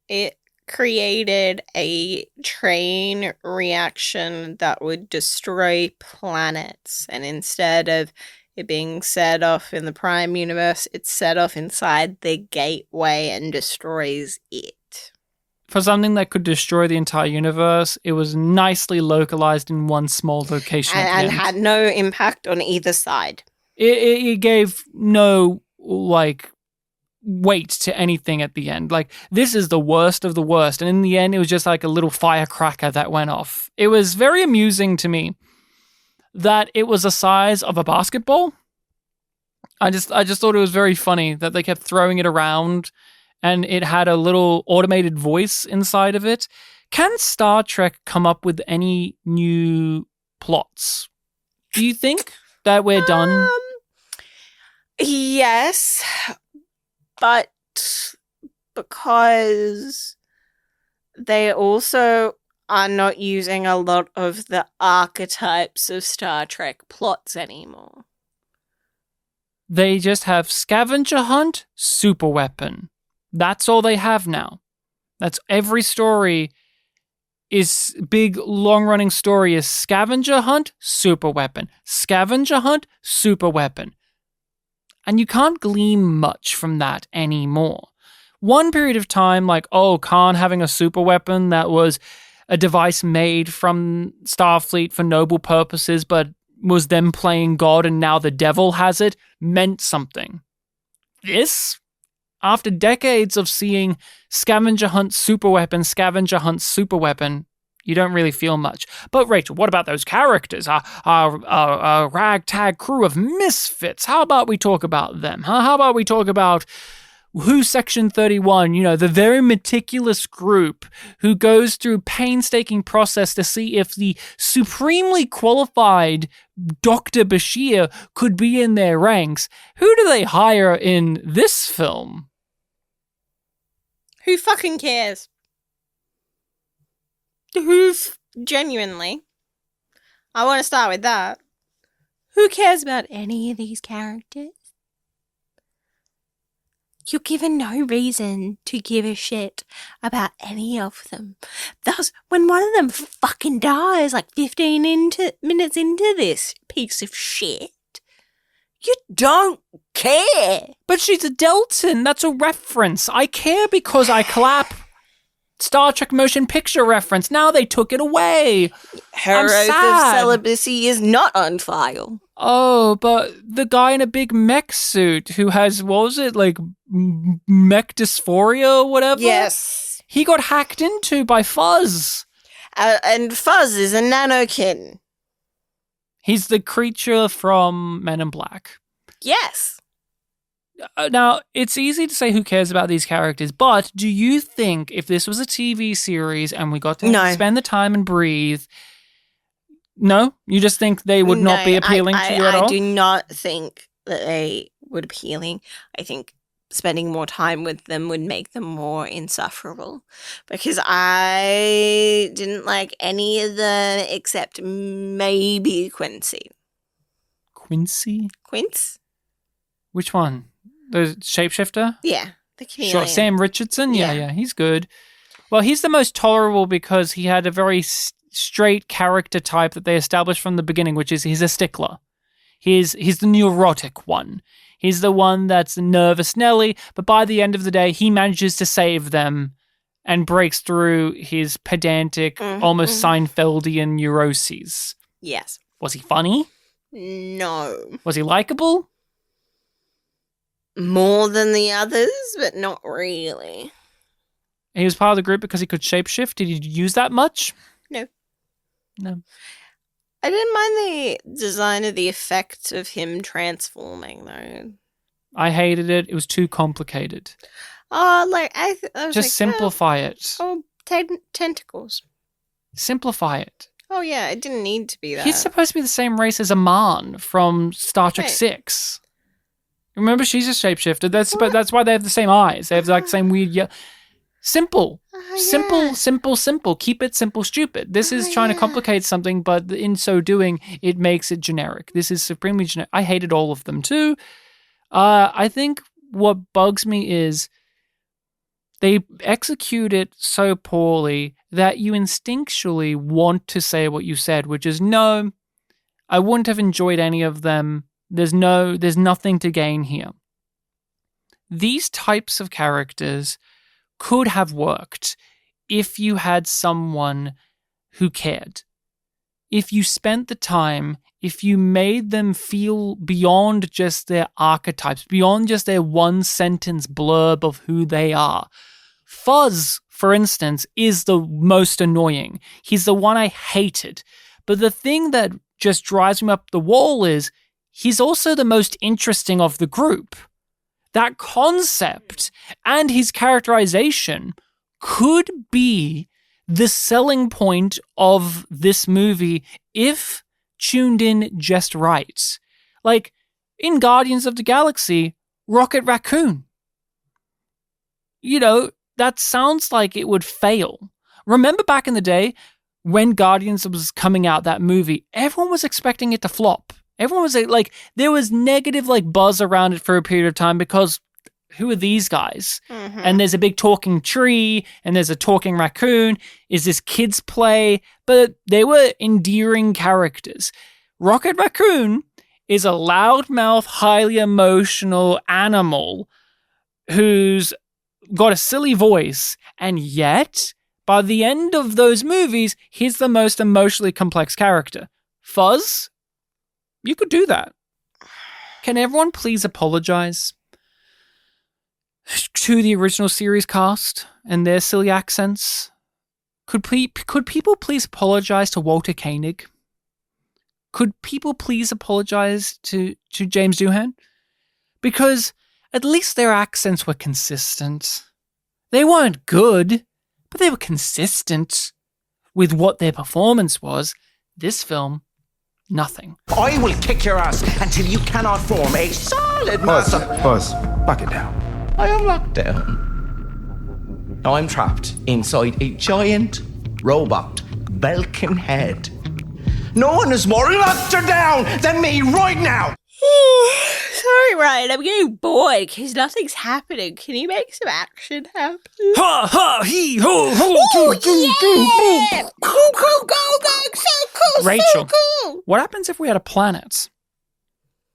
[SPEAKER 1] It created a train reaction that would destroy planets, and instead of it being set off in the Prime universe, it's set off inside the gateway and destroys it.
[SPEAKER 2] For something that could destroy the entire universe, it was nicely localized in one small location
[SPEAKER 1] and had no impact on either side.
[SPEAKER 2] It gave no, like, weight to anything at the end. Like, this is the worst of the worst. And in the end, it was just like a little firecracker that went off. It was very amusing to me that it was the size of a basketball. I just thought it was very funny that they kept throwing it around and it had a little automated voice inside of it. Can Star Trek come up with any new plots? Do you think that we're done?
[SPEAKER 1] Yes, but because they also are not using a lot of the archetypes of Star Trek plots anymore.
[SPEAKER 2] They just have scavenger hunt, super weapon. That's all they have now. That's every story is big, long-running story is scavenger hunt, super weapon. Scavenger hunt, super weapon. And you can't glean much from that anymore. One period of time, like, Khan having a super weapon that was a device made from Starfleet for noble purposes, but was them playing God and now the devil has it, meant something. This, after decades of seeing scavenger hunt, super weapon, scavenger hunt, super weapon, you don't really feel much. But Rachel, what about those characters? Our ragtag crew of misfits. How about we talk about them? Huh? How about we talk about who's Section 31? You know, the very meticulous group who goes through painstaking process to see if the supremely qualified Dr. Bashir could be in their ranks. Who do they hire in this film?
[SPEAKER 1] Who fucking cares? Who genuinely? I want to start with that. Who cares about any of these characters? You're given no reason to give a shit about any of them. Thus, when one of them fucking dies like 15 minutes into this piece of shit, you don't care.
[SPEAKER 2] But she's a Delton. That's a reference. I care because I clap. Star Trek motion picture reference. Now they took it away.
[SPEAKER 1] Her oath of celibacy is not on file.
[SPEAKER 2] Oh, but the guy in a big mech suit who has, what was it, like mech dysphoria or whatever?
[SPEAKER 1] Yes.
[SPEAKER 2] He got hacked into by Fuzz.
[SPEAKER 1] And Fuzz is a nanokin.
[SPEAKER 2] He's the creature from Men in Black.
[SPEAKER 1] Yes.
[SPEAKER 2] Now, it's easy to say who cares about these characters, but do you think if this was a TV series and we got to spend the time and breathe, no? You just think they would not be appealing to you at all?
[SPEAKER 1] I do not think that they would be appealing. I think spending more time with them would make them more insufferable because I didn't like any of them except maybe Quincy.
[SPEAKER 2] Quincy?
[SPEAKER 1] Quince?
[SPEAKER 2] Which one? The shapeshifter?
[SPEAKER 1] Yeah, the chameleon.
[SPEAKER 2] Sure, Sam Richardson? Yeah, he's good. Well, he's the most tolerable because he had a very straight character type that they established from the beginning, which is he's a stickler. He's the neurotic one. He's the one that's nervous Nelly, but by the end of the day, he manages to save them and breaks through his pedantic, almost Seinfeldian neuroses.
[SPEAKER 1] Yes.
[SPEAKER 2] Was he funny?
[SPEAKER 1] No.
[SPEAKER 2] Was he likable?
[SPEAKER 1] More than the others, but not really.
[SPEAKER 2] He was part of the group because he could shapeshift. Did he use that much?
[SPEAKER 1] No.
[SPEAKER 2] I
[SPEAKER 1] didn't mind the design of the effect of him transforming, though.
[SPEAKER 2] I hated it. It was too complicated.
[SPEAKER 1] Oh, I was
[SPEAKER 2] just simplify it.
[SPEAKER 1] Oh, tentacles.
[SPEAKER 2] Simplify it.
[SPEAKER 1] Oh, yeah, it didn't need to be that.
[SPEAKER 2] He's supposed to be the same race as Aman from Star Trek 6. Remember, she's a shapeshifter. That's why they have the same eyes. They have like the same weird... Simple. Simple. Keep it simple, stupid. This is trying to complicate something, but in so doing, it makes it generic. This is supremely generic. I hated all of them too. I think what bugs me is they execute it so poorly that you instinctually want to say what you said, which is, no, I wouldn't have enjoyed any of them. There's nothing to gain here. These types of characters could have worked if you had someone who cared. If you spent the time, if you made them feel beyond just their archetypes, beyond just their one-sentence blurb of who they are. Fuzz, for instance, is the most annoying. He's the one I hated. But the thing that just drives me up the wall is he's also the most interesting of the group. That concept and his characterization could be the selling point of this movie if tuned in just right. Like in Guardians of the Galaxy, Rocket Raccoon. You know, that sounds like it would fail. Remember back in the day when Guardians was coming out, that movie, everyone was expecting it to flop. Everyone was like, there was negative buzz around it for a period of time because who are these guys? Mm-hmm. And there's a big talking tree and there's a talking raccoon. Is this kids' play? But they were endearing characters. Rocket Raccoon is a loudmouth, highly emotional animal who's got a silly voice. And yet, by the end of those movies, he's the most emotionally complex character. Fuzz? You could do that. Can everyone please apologize to the original series cast and their silly accents? Could people please apologize to Walter Koenig? Could people please apologize to James Doohan? Because at least their accents were consistent. They weren't good, but they were consistent with what their performance was. This film, nothing.
[SPEAKER 8] I will kick your ass until you cannot form a solid mass of...
[SPEAKER 9] Buzz, back it down.
[SPEAKER 8] I am locked down. Now I'm trapped inside a giant robot Belkin head. No one is more locked down than me right now!
[SPEAKER 1] Sorry, Ryan, I'm getting bored because nothing's happening. Can you make some action happen?
[SPEAKER 2] Ha ha hee ho ho.
[SPEAKER 1] Yeah! Go, so cool,
[SPEAKER 2] Rachel,
[SPEAKER 1] so cool.
[SPEAKER 2] what happens if we had a planet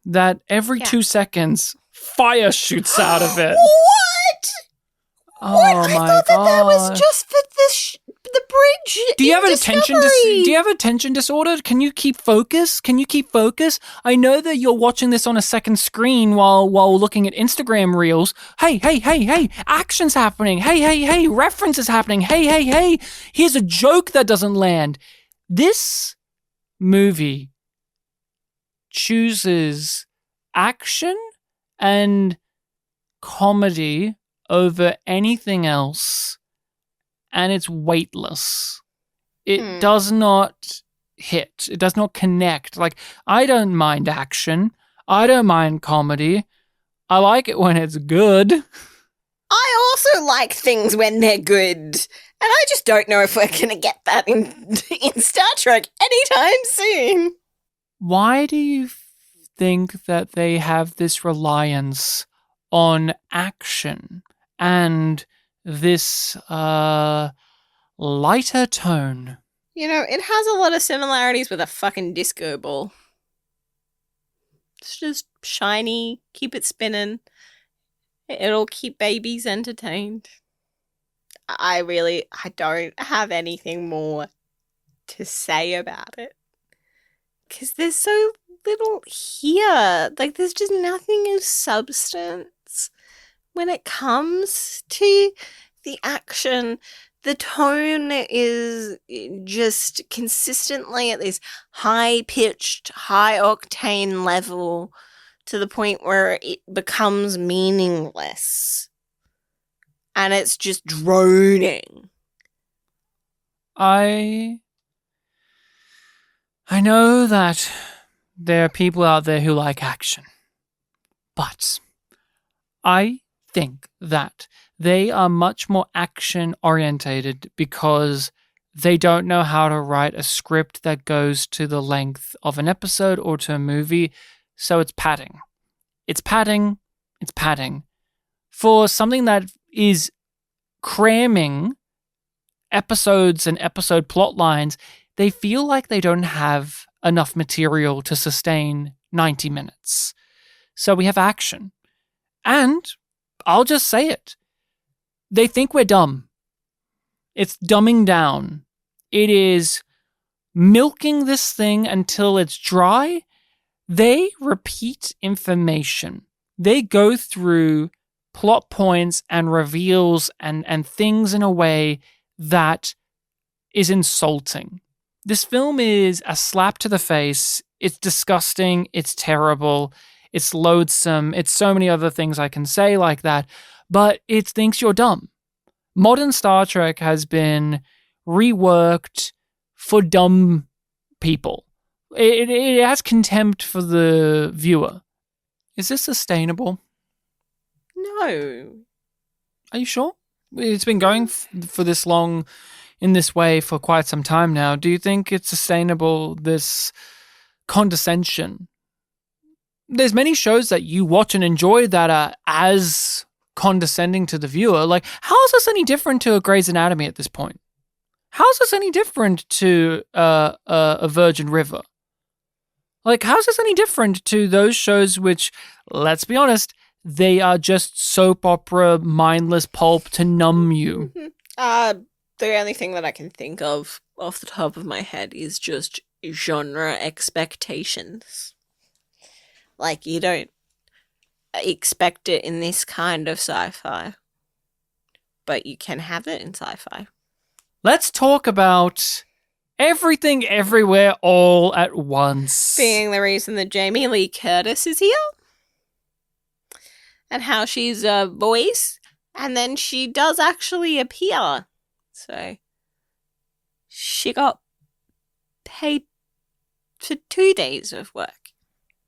[SPEAKER 2] that every 2 seconds fire shoots out of it?
[SPEAKER 1] What?
[SPEAKER 2] Oh
[SPEAKER 1] what?
[SPEAKER 2] my
[SPEAKER 1] I thought
[SPEAKER 2] god!
[SPEAKER 1] that was just for the bridge.
[SPEAKER 2] Do you have an
[SPEAKER 1] Discovery.
[SPEAKER 2] Do you have attention disorder? Can you keep focus? I know that you're watching this on a second screen while looking at Instagram reels. Hey! Action's happening. Hey! References happening. Hey! Here's a joke that doesn't land. This movie chooses action and comedy over anything else, and it's weightless. It does not hit. It does not connect. Like, I don't mind action. I don't mind comedy. I like it when it's good.
[SPEAKER 1] I also like things when they're good. And I just don't know if we're going to get that in Star Trek anytime soon.
[SPEAKER 2] Why do you think that they have this reliance on action and this lighter tone?
[SPEAKER 1] You know, it has a lot of similarities with a fucking disco ball. It's just shiny, keep it spinning. It'll keep babies entertained. I don't have anything more to say about it. Because there's so little here. Like, there's just nothing of substance when it comes to the action. The tone is just consistently at this high-pitched, high-octane level to the point where it becomes meaningless. And it's just droning.
[SPEAKER 2] I know that there are people out there who like action, but I think that they are much more action-orientated because they don't know how to write a script that goes to the length of an episode or to a movie, so it's padding. It's padding. For something that is cramming episodes and episode plot lines, they feel like they don't have enough material to sustain 90 minutes. So we have action. And I'll just say it. They think we're dumb. It's dumbing down. It is milking this thing until it's dry. They repeat information. They go through plot points and reveals and things in a way that is insulting. This film is a slap to the face. It's disgusting. It's terrible. It's loathsome. It's so many other things I can say like that. But it thinks you're dumb. Modern Star Trek has been reworked for dumb people. It has contempt for the viewer. Is this sustainable?
[SPEAKER 1] No.
[SPEAKER 2] Are you sure? It's been going for this long in this way for quite some time now. Do you think it's sustainable, this condescension? There's many shows that you watch and enjoy that are as condescending to the viewer. Like, how is this any different to a Grey's Anatomy at this point? How is this any different to a Virgin River? Like, how is this any different to those shows which, let's be honest, they are just soap opera, mindless pulp to numb you?
[SPEAKER 1] The only thing that I can think of off the top of my head is just genre expectations. Like, you don't expect it in this kind of sci-fi, but you can have it in sci-fi.
[SPEAKER 2] Let's talk about Everything Everywhere All at Once.
[SPEAKER 1] Being the reason that Jamie Lee Curtis is here. And how she's a voice. And then she does actually appear. So she got paid for 2 days of work.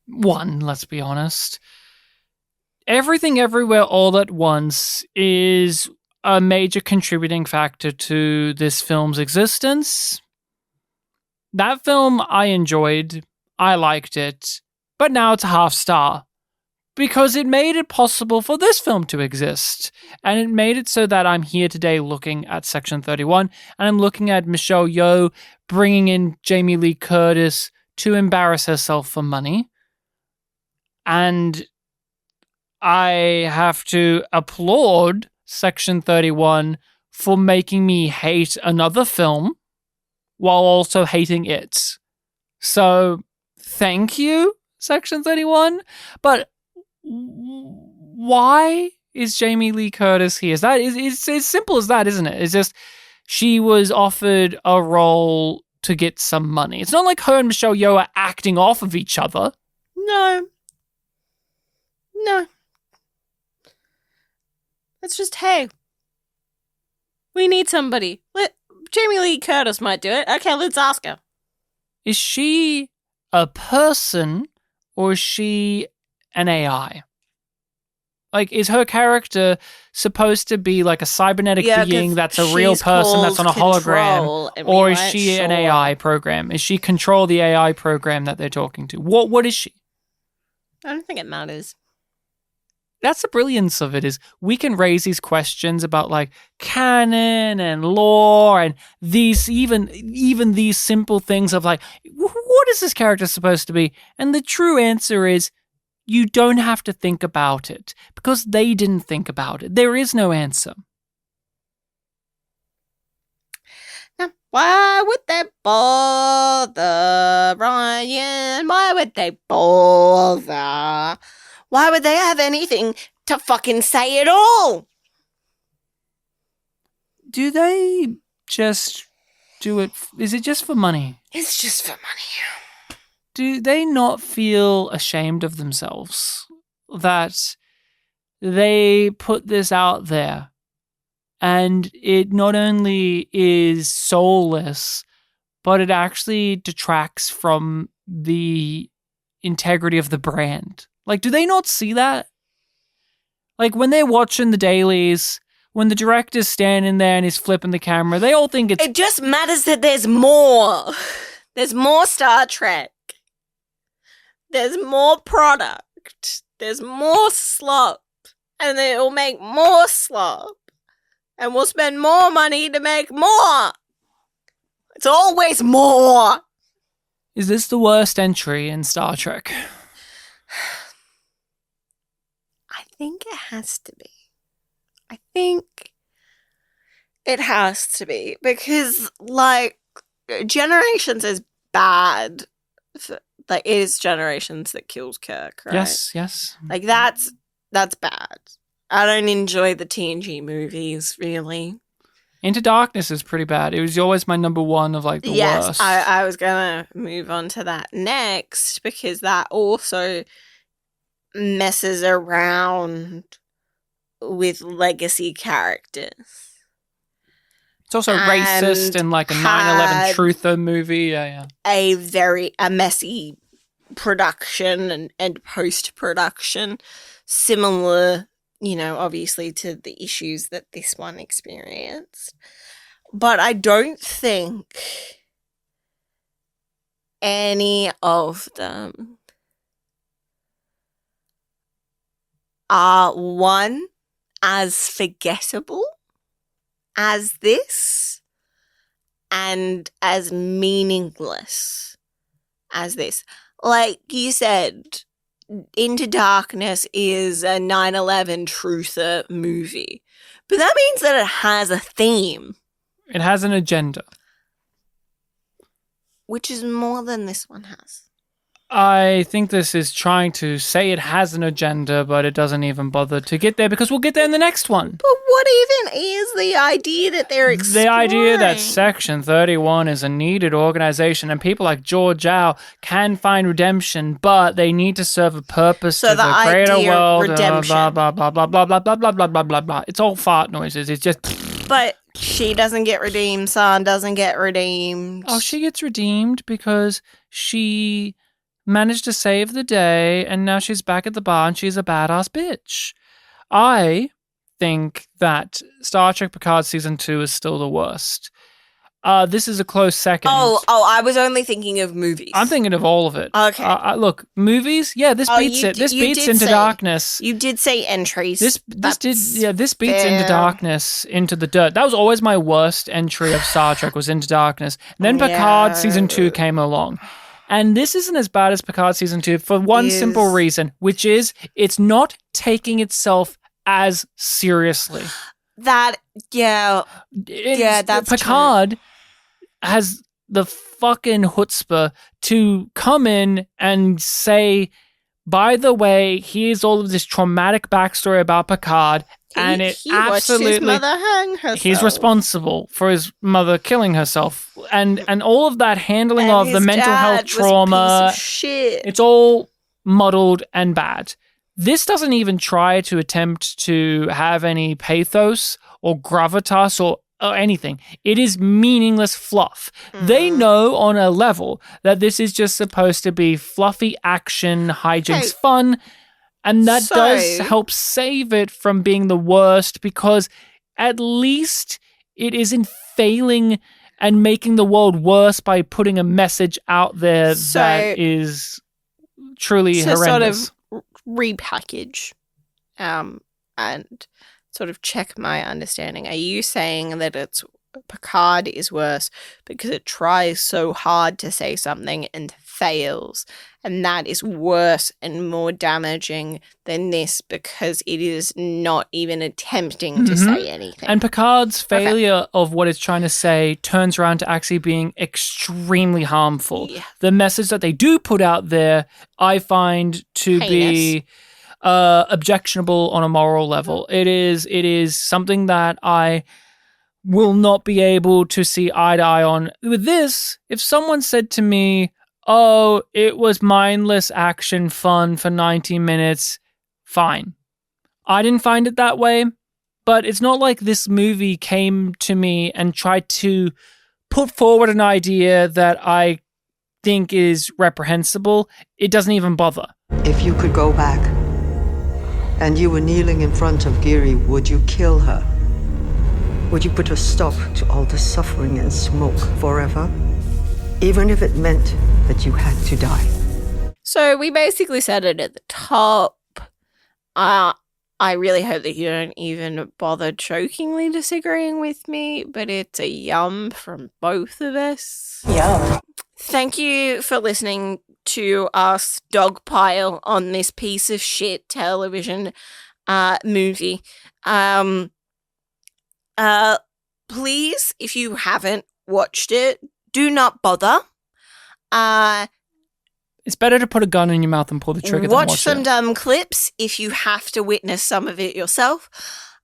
[SPEAKER 2] One, let's be honest. Everything Everywhere All at Once is a major contributing factor to this film's existence. That film I enjoyed. I liked it. But now it's a half star. because it made it possible for this film to exist. And it made it so that I'm here today looking at Section 31, and I'm looking at Michelle Yeoh bringing in Jamie Lee Curtis to embarrass herself for money. And I have to applaud Section 31 for making me hate another film while also hating it. So, thank you, Section 31. But why is Jamie Lee Curtis here? It's as simple as that, isn't it? It's just she was offered a role to get some money. It's not like her and Michelle Yeoh are acting off of each other.
[SPEAKER 1] No. It's just, hey, we need somebody. Jamie Lee Curtis might do it. Okay, let's ask her.
[SPEAKER 2] Is she a person or is she an AI? Like, is her character supposed to be like a cybernetic being that's a real person that's on a hologram? Or is she an AI program? Is she control the AI program that they're talking to? What is she?
[SPEAKER 1] I don't think it matters.
[SPEAKER 2] That's the brilliance of it, is we can raise these questions about like canon and lore and these even these simple things of like, what is this character supposed to be? And the true answer is you don't have to think about it because they didn't think about it. There is no answer.
[SPEAKER 1] Now, why would they bother, Ryan? Why would they bother? Why would they have anything to fucking say at all?
[SPEAKER 2] Do they just do it? Is it just for money?
[SPEAKER 1] It's just for money.
[SPEAKER 2] Do they not feel ashamed of themselves that they put this out there and it not only is soulless, but it actually detracts from the integrity of the brand? Like, do they not see that? Like, when they're watching the dailies, when the director's standing there and he's flipping the camera, they all think it's...
[SPEAKER 1] It just matters that there's more. There's more Star Trek. There's more product. There's more slop. And it'll make more slop. And we'll spend more money to make more. It's always more.
[SPEAKER 2] Is this the worst entry in Star Trek?
[SPEAKER 1] I think it has to be. I think it has to be because, like, Generations is bad. Like, it is Generations that kills Kirk, right?
[SPEAKER 2] Yes.
[SPEAKER 1] Like, that's bad. I don't enjoy the TNG movies, really.
[SPEAKER 2] Into Darkness is pretty bad. It was always my number one of, like, the worst.
[SPEAKER 1] I was going to move on to that next because that also messes around with legacy characters.
[SPEAKER 2] It's also racist and like a 9/11 truther movie. Yeah.
[SPEAKER 1] A messy production and post-production. Similar, obviously to the issues that this one experienced. But I don't think any of them are one as forgettable as this and as meaningless as this. Like you said, Into Darkness is a 9/11 truther movie, but that means that it has a theme.
[SPEAKER 2] It has an agenda.
[SPEAKER 1] Which is more than this one has.
[SPEAKER 2] I think this is trying to say it has an agenda, but it doesn't even bother to get there because we'll get there in the next one.
[SPEAKER 1] But what even is the idea that they're exploring?
[SPEAKER 2] The idea that Section 31 is a needed organization and people like George Zhao can find redemption, but they need to serve a purpose to the greater world.
[SPEAKER 1] Redemption.
[SPEAKER 2] Blah, blah, blah, blah, blah, blah, blah, blah, blah, blah, blah, blah. It's all fart noises. It's just...
[SPEAKER 1] But she doesn't get redeemed. San doesn't get redeemed.
[SPEAKER 2] Oh, she gets redeemed because she managed to save the day and now she's back at the bar and she's a badass bitch. I think that Star Trek Picard Season 2 is still the worst. This is a close second.
[SPEAKER 9] Oh, I was only thinking of movies.
[SPEAKER 2] I'm thinking of all of it.
[SPEAKER 9] Okay.
[SPEAKER 2] Look, movies. Yeah, this beats it. This beats Into Darkness.
[SPEAKER 9] You did say entries.
[SPEAKER 2] This beats Into Darkness, Into the Dirt. That was always my worst entry of Star Trek was Into Darkness. And then Picard season 2 came along. And this isn't as bad as Picard season 2 for one simple reason, which is it's not taking itself as seriously. That's Picard
[SPEAKER 9] true.
[SPEAKER 2] Has the fucking chutzpah to come in and say, by the way, here's all of this traumatic backstory about Picard, and it
[SPEAKER 1] he watched his mother hang herself.
[SPEAKER 2] He's responsible for his mother killing herself, and all of that handling
[SPEAKER 9] and
[SPEAKER 2] of the mental health trauma.
[SPEAKER 9] Was a piece of shit.
[SPEAKER 2] It's all muddled and bad. This doesn't even try to attempt to have any pathos or gravitas or anything. It is meaningless fluff. They know on a level that this is just supposed to be fluffy action, hijinks, fun, and that does help save it from being the worst because at least it isn't failing and making the world worse by putting a message out there that is truly horrendous.
[SPEAKER 1] Sort of repackage and sort of check my understanding. Are you saying that it's Picard is worse because it tries so hard to say something and fails, and that is worse and more damaging than this because it is not even attempting to say anything?
[SPEAKER 2] And Picard's failure of what it's trying to say turns around to actually being extremely harmful. Yeah. The message that they do put out there, I find to be objectionable on a moral level. It is something that I will not be able to see eye to eye on. With this, if someone said to me, oh, it was mindless action fun for 90 minutes, fine. I didn't find it that way, but it's not like this movie came to me and tried to put forward an idea that I think is reprehensible. It doesn't even bother.
[SPEAKER 6] If you could go back and you were kneeling in front of Giri, would you kill her? Would you put a stop to all the suffering and smoke forever? Even if it meant that you had to die.
[SPEAKER 1] So we basically said it at the top. I really hope that you don't even bother jokingly disagreeing with me, but it's a yum from both of us.
[SPEAKER 6] Yum.
[SPEAKER 1] Thank you for listening to us dogpile on this piece of shit television movie. Please, if you haven't watched it, do not bother.
[SPEAKER 2] It's better to put a gun in your mouth and pull the trigger than
[SPEAKER 1] watch
[SPEAKER 2] some
[SPEAKER 1] dumb clips if you have to witness some of it yourself.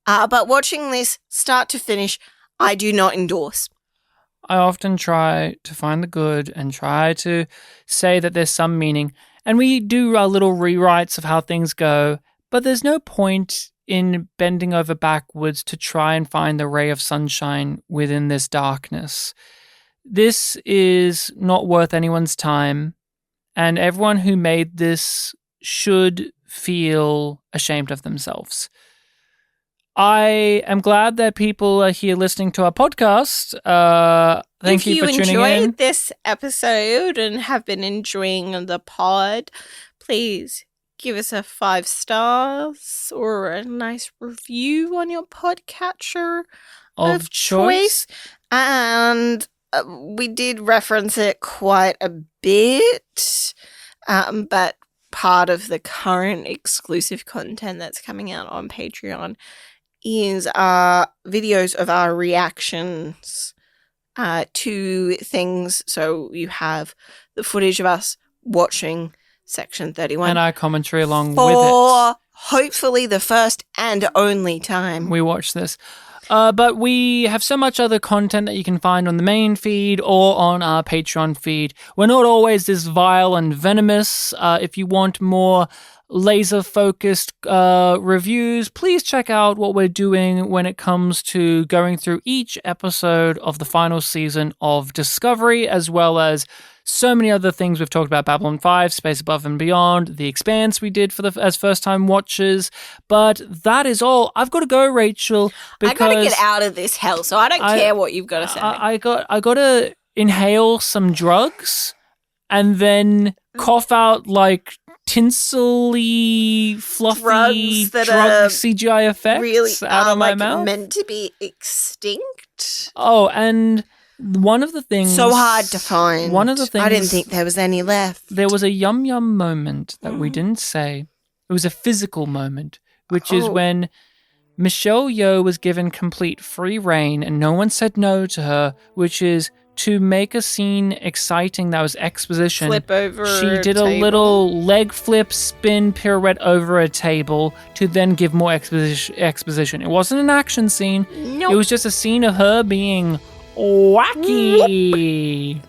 [SPEAKER 1] But watching this start to finish, I do not endorse.
[SPEAKER 2] I often try to find the good and try to say that there's some meaning. And we do our little rewrites of how things go, but there's no point in bending over backwards to try and find the ray of sunshine within this darkness. This is not worth anyone's time, and everyone who made this should feel ashamed of themselves. I am glad that people are here listening to our podcast. Thank you for tuning in. If you enjoyed
[SPEAKER 1] this episode and have been enjoying the pod, please give us a 5 stars or a nice review on your podcatcher of choice. And we did reference it quite a bit, but part of the current exclusive content that's coming out on Patreon is videos of our reactions to things. So you have the footage of us watching Section 31.
[SPEAKER 2] And our commentary along with it.
[SPEAKER 1] For hopefully the first and only time
[SPEAKER 2] we watch this. But we have so much other content that you can find on the main feed or on our Patreon feed. We're not always this vile and venomous. If you want more laser-focused reviews, please check out what we're doing when it comes to going through each episode of the final season of Discovery, as well as so many other things we've talked about. Babylon 5, Space Above and Beyond, The Expanse we did as first-time watchers. But that is all. I've got to go, Rachel, because
[SPEAKER 9] I got to get out of this hell, so I don't care what you've got to say.
[SPEAKER 2] I got to inhale some drugs and then cough out like tinsely, fluffy drug CGI effects
[SPEAKER 9] really
[SPEAKER 2] out of my mouth.
[SPEAKER 9] Meant to be extinct.
[SPEAKER 2] Oh, and one of the things
[SPEAKER 9] so hard to find.
[SPEAKER 2] One of the things
[SPEAKER 9] I didn't think there was any left.
[SPEAKER 2] There was a yum yum moment that we didn't say. It was a physical moment, which is when Michelle Yeoh was given complete free reign and no one said no to her, which is to make a scene exciting that was exposition.
[SPEAKER 1] Flip over
[SPEAKER 2] She did
[SPEAKER 1] a
[SPEAKER 2] a little leg flip, spin, pirouette over a table to then give more exposition. It wasn't an action scene.
[SPEAKER 1] Nope.
[SPEAKER 2] It was just a scene of her being wacky.